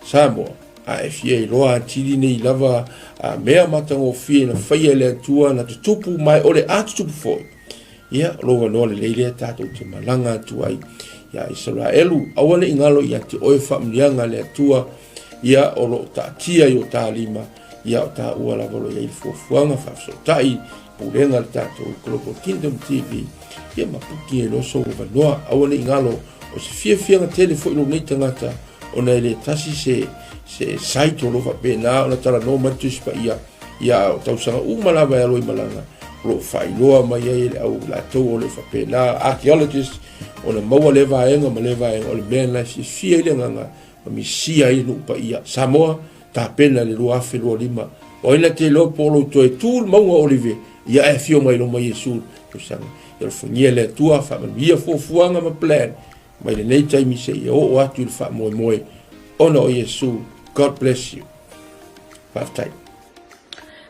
Samoa a e fia I loa tili nei lava a mea matango fia na faia le tua na tupu mai o le a tupu foi ia lo no le leile tato te malanga tuai ya Israelu awane ingalo ia te oe familianga le tua ia o lo ta tia yo ta lima ia ta uala volo ia fuanga fa so tai pulenga tato Global Kingdom TV ia mapuki e lo so vanoa awane ingalo o se fia nga telefone lo nei tangata ona ele tasi se site lo fa pena ona tala no matus pa ia tau sanga malava ia lo malanga lo failoa mai ele au la to le fa pena archaeologists ona maua le vaenga ma le vaenga o le mena si fia ile nganga mi sia I no pa ia Samoa ta pena le lua fe lo lima o ina te lo polo to e tul maua olive ia e fio mai lo mai Yesu to sanga ia funia le tua fa ia fo fuanga ma plan mai le nei tai mi se o atu fa mo ona o Yesu. God bless you. Have time.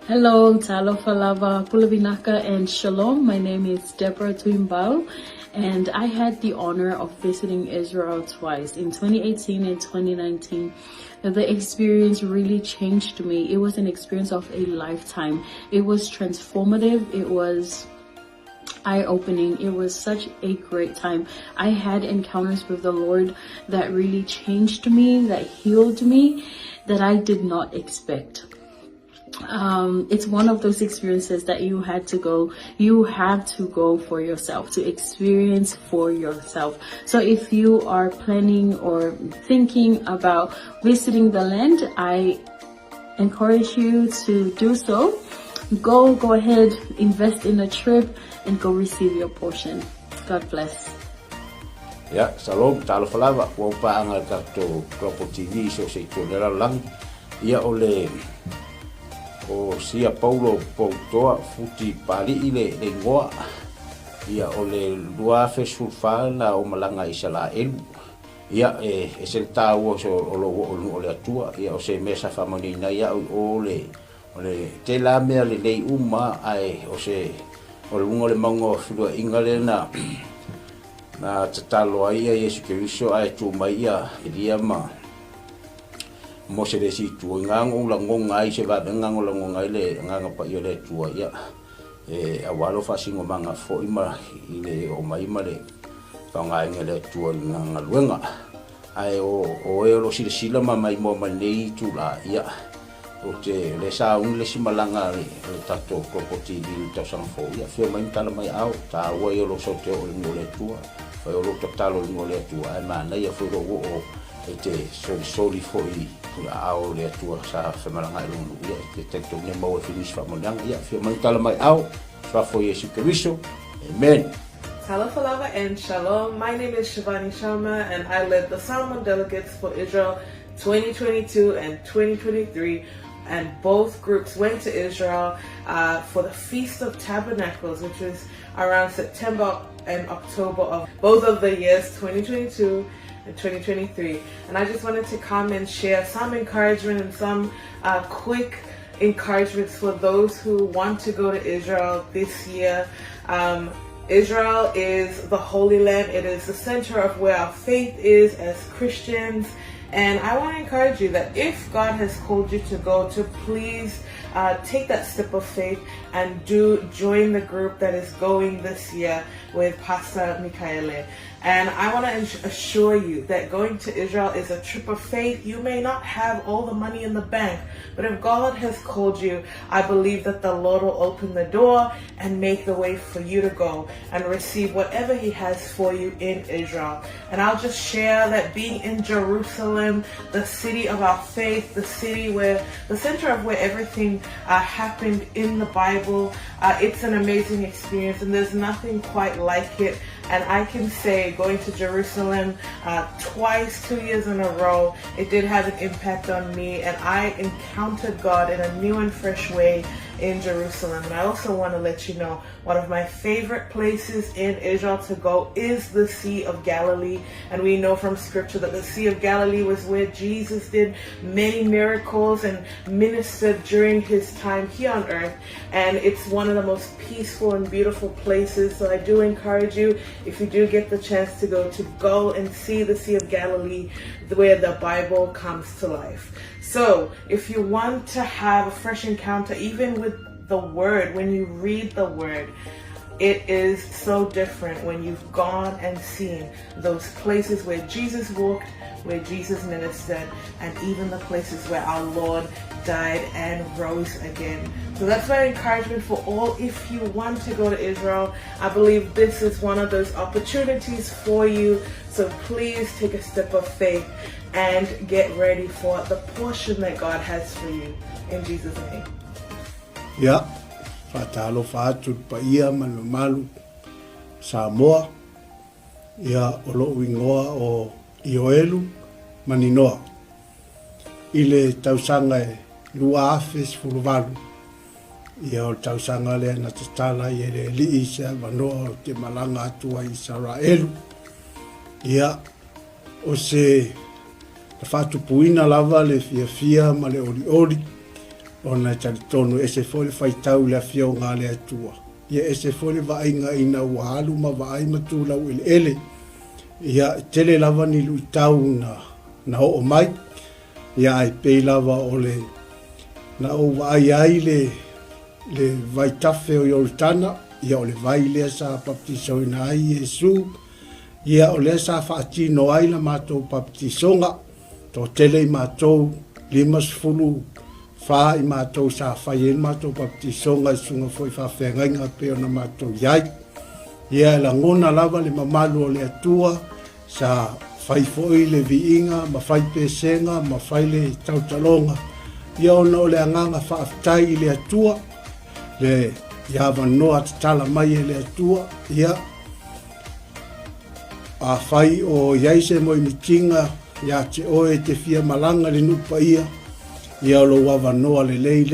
Hello, Talofa Lava, Pulavinaka, and Shalom. My name is Deborah Twimbao, and I had the honor of visiting Israel twice, in 2018 and 2019. The experience really changed me. It was an experience of a lifetime. It was transformative. It was eye-opening. It was such a great time. I had encounters with the Lord that really changed me, that healed me, that I did not expect. It's one of those experiences that you have to go for yourself, to experience for yourself. So if you are planning or thinking about visiting the land, I encourage you to do so. Go ahead, invest in a trip, and go receive your portion. God bless. Ya, salom talo falava wa pa anga to Global TV so se to le lang ia ole o sia Paulo Poutoa futi pali ile le ngoa ia ole lua fesulfa na o malanga Israel ia e se tawo so ole atua ia o se mesa famoni na ia ole te la me le uma ai o se ole ngole mango fulu ingale na tatalo ia Yesu Kristo ai tu mai ia dia ma mo se desi tu ngango la ngonga ai se va ngango la ngonga ile nganga pa yo le tu ia awalo fasingo manga fo ima ile o mai male pa ngai le tu nganga luenga ai o lo sila mai mo mai tu la ia o te le sa un le simalanga le tato ko ti di ta sang fo ia fe mai tala mai au ta wo yo lo so te o le tu o lo totalo ngole tu ai mana ia fo o te soli fo i au le tu sa fe malanga lu ia te to ne mo finish fa monang ia fe mai tala mai au fa fo Yesu Kristo. Amen. Talafalava and Shalom. My name is Shivani Sharma and I led the Salmon Delegates for Israel 2022 and 2023. And both groups went to Israel for the Feast of Tabernacles, which was around September and October of both of the years 2022 and 2023. And I just wanted to come and share some encouragement and some quick encouragements for those who want to go to Israel this year. Israel is the Holy Land. It is the center of where our faith is as Christians. And I want to encourage you that if God has called you to go, to please take that step of faith and join the group that is going this year with Pastor Michaele. And I want to assure you that going to Israel is a trip of faith. You may not have all the money in the bank, but if God has called you, I believe that the Lord will open the door and make the way for you to go and receive whatever He has for you in Israel. And I'll just share that being in Jerusalem, the city of our faith, the city where the center of where everything happened in the Bible, it's an amazing experience, and there's nothing quite like it. And I can say going to Jerusalem twice, 2 years in a row, it did have an impact on me, and I encountered God in a new and fresh way in Jerusalem. And I also want to let you know, one of my favorite places in Israel to go is the Sea of Galilee. And we know from scripture that the Sea of Galilee was where Jesus did many miracles and ministered during His time here on earth. And it's one of the most peaceful and beautiful places. So I do encourage you, if you do get the chance to go and see the Sea of Galilee, where the Bible comes to life. So if you want to have a fresh encounter, even with the Word, when you read the Word, it is so different when you've gone and seen those places where Jesus walked, where Jesus ministered, and even the places where our Lord died and rose again. So that's my encouragement for all. If you want to go to Israel, I believe this is one of those opportunities for you. So please take a step of faith and get ready for the portion that God has for you. In Jesus' name. Yeah. Fatalo fatu pa ia malu Samoa. Ia olo wingoa o Ioelu maninoa. Ile tausanga e lua afes fuluvalu. Ia o tausanga le na tatala i ele li isa manoa o te malanga atua Israelu. Ia o se fatu puina lava le fia ma le oli. Ona talitonu ese fole faitau le afia o ngā le atua. Ia ese fole vainga ina uahalu ma vai matula u ele. Ia tele lava ni luitau na o mai. Ia ai pei lava o le na o vai ai le vai tafe o Yoritana. Ia o le vai lea sa baptiso ina ai Yesu. Ia o lea sa whaatino ai la mātou baptisonga. Tō tele i mātou 50 fa i mātou sa whai en mātou baptisonga i sunga foi whawhenga inga peo na mātou iai. Ia la ngona lava le mamalu o le atua sa whai foi le viinga, ma whai pesenga, ma whai le tautalonga. ia ona o le agaga faafetai i le atua le ia avanoa tatala mai e le atua ia afai o iai se mo i mitinga ia te oe te fia malanga le nupa ia o lo avanoa le lei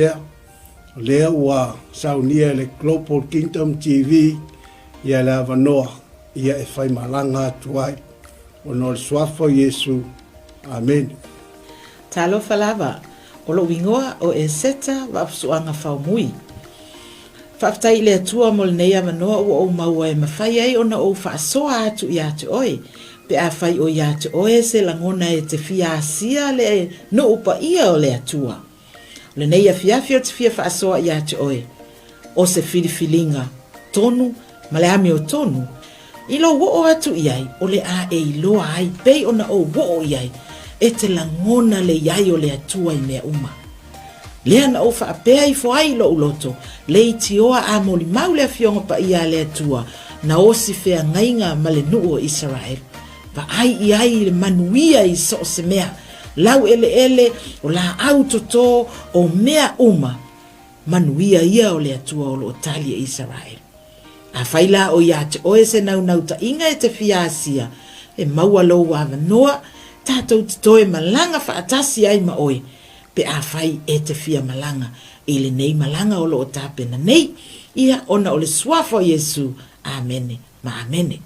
lea ua saunia le Global Kingdom TV ia le avanoa ia e fai malanga atu ai o no le suafo Yesu. Amen. Talofa lava, o lo wingoa o e seta wapsuanga whaumui. Whaftai le atua mo le nei avanoa o maua e mawhai ai ona o whaasoa atu i atu oe. Pe a whai o i atu oe se langona e te fia asia le no upa ia o le atua. Le nei a fiafi o te fia whaasoa i atu oe. O se filifilinga tonu, ma le ami o tonu. Ilo wo atu iai, o le a e iloa ai, pei ona o wo iai, e te langona le iai o le atua i mea uma. Lea na o whaapea i foai lo uloto, le iti oa a moli mau le fionga pa ia le atua, na o si fea ngainga ma le nuu o Israel. Pa ai iai le manuia i so se mea, lau ele o la autoto o mea uma, manuia ia o le atua o lo talia Israel. A whaila o ia te oe se nau ta inga e te fiasia, e maua lou a manoa, tātou te toe malanga whaatasi ai ma oe, pe a whai e te fia malanga, e le nei malanga o lo o tāpena nei, ia ona o le suafo Yesu, amene, ma amene.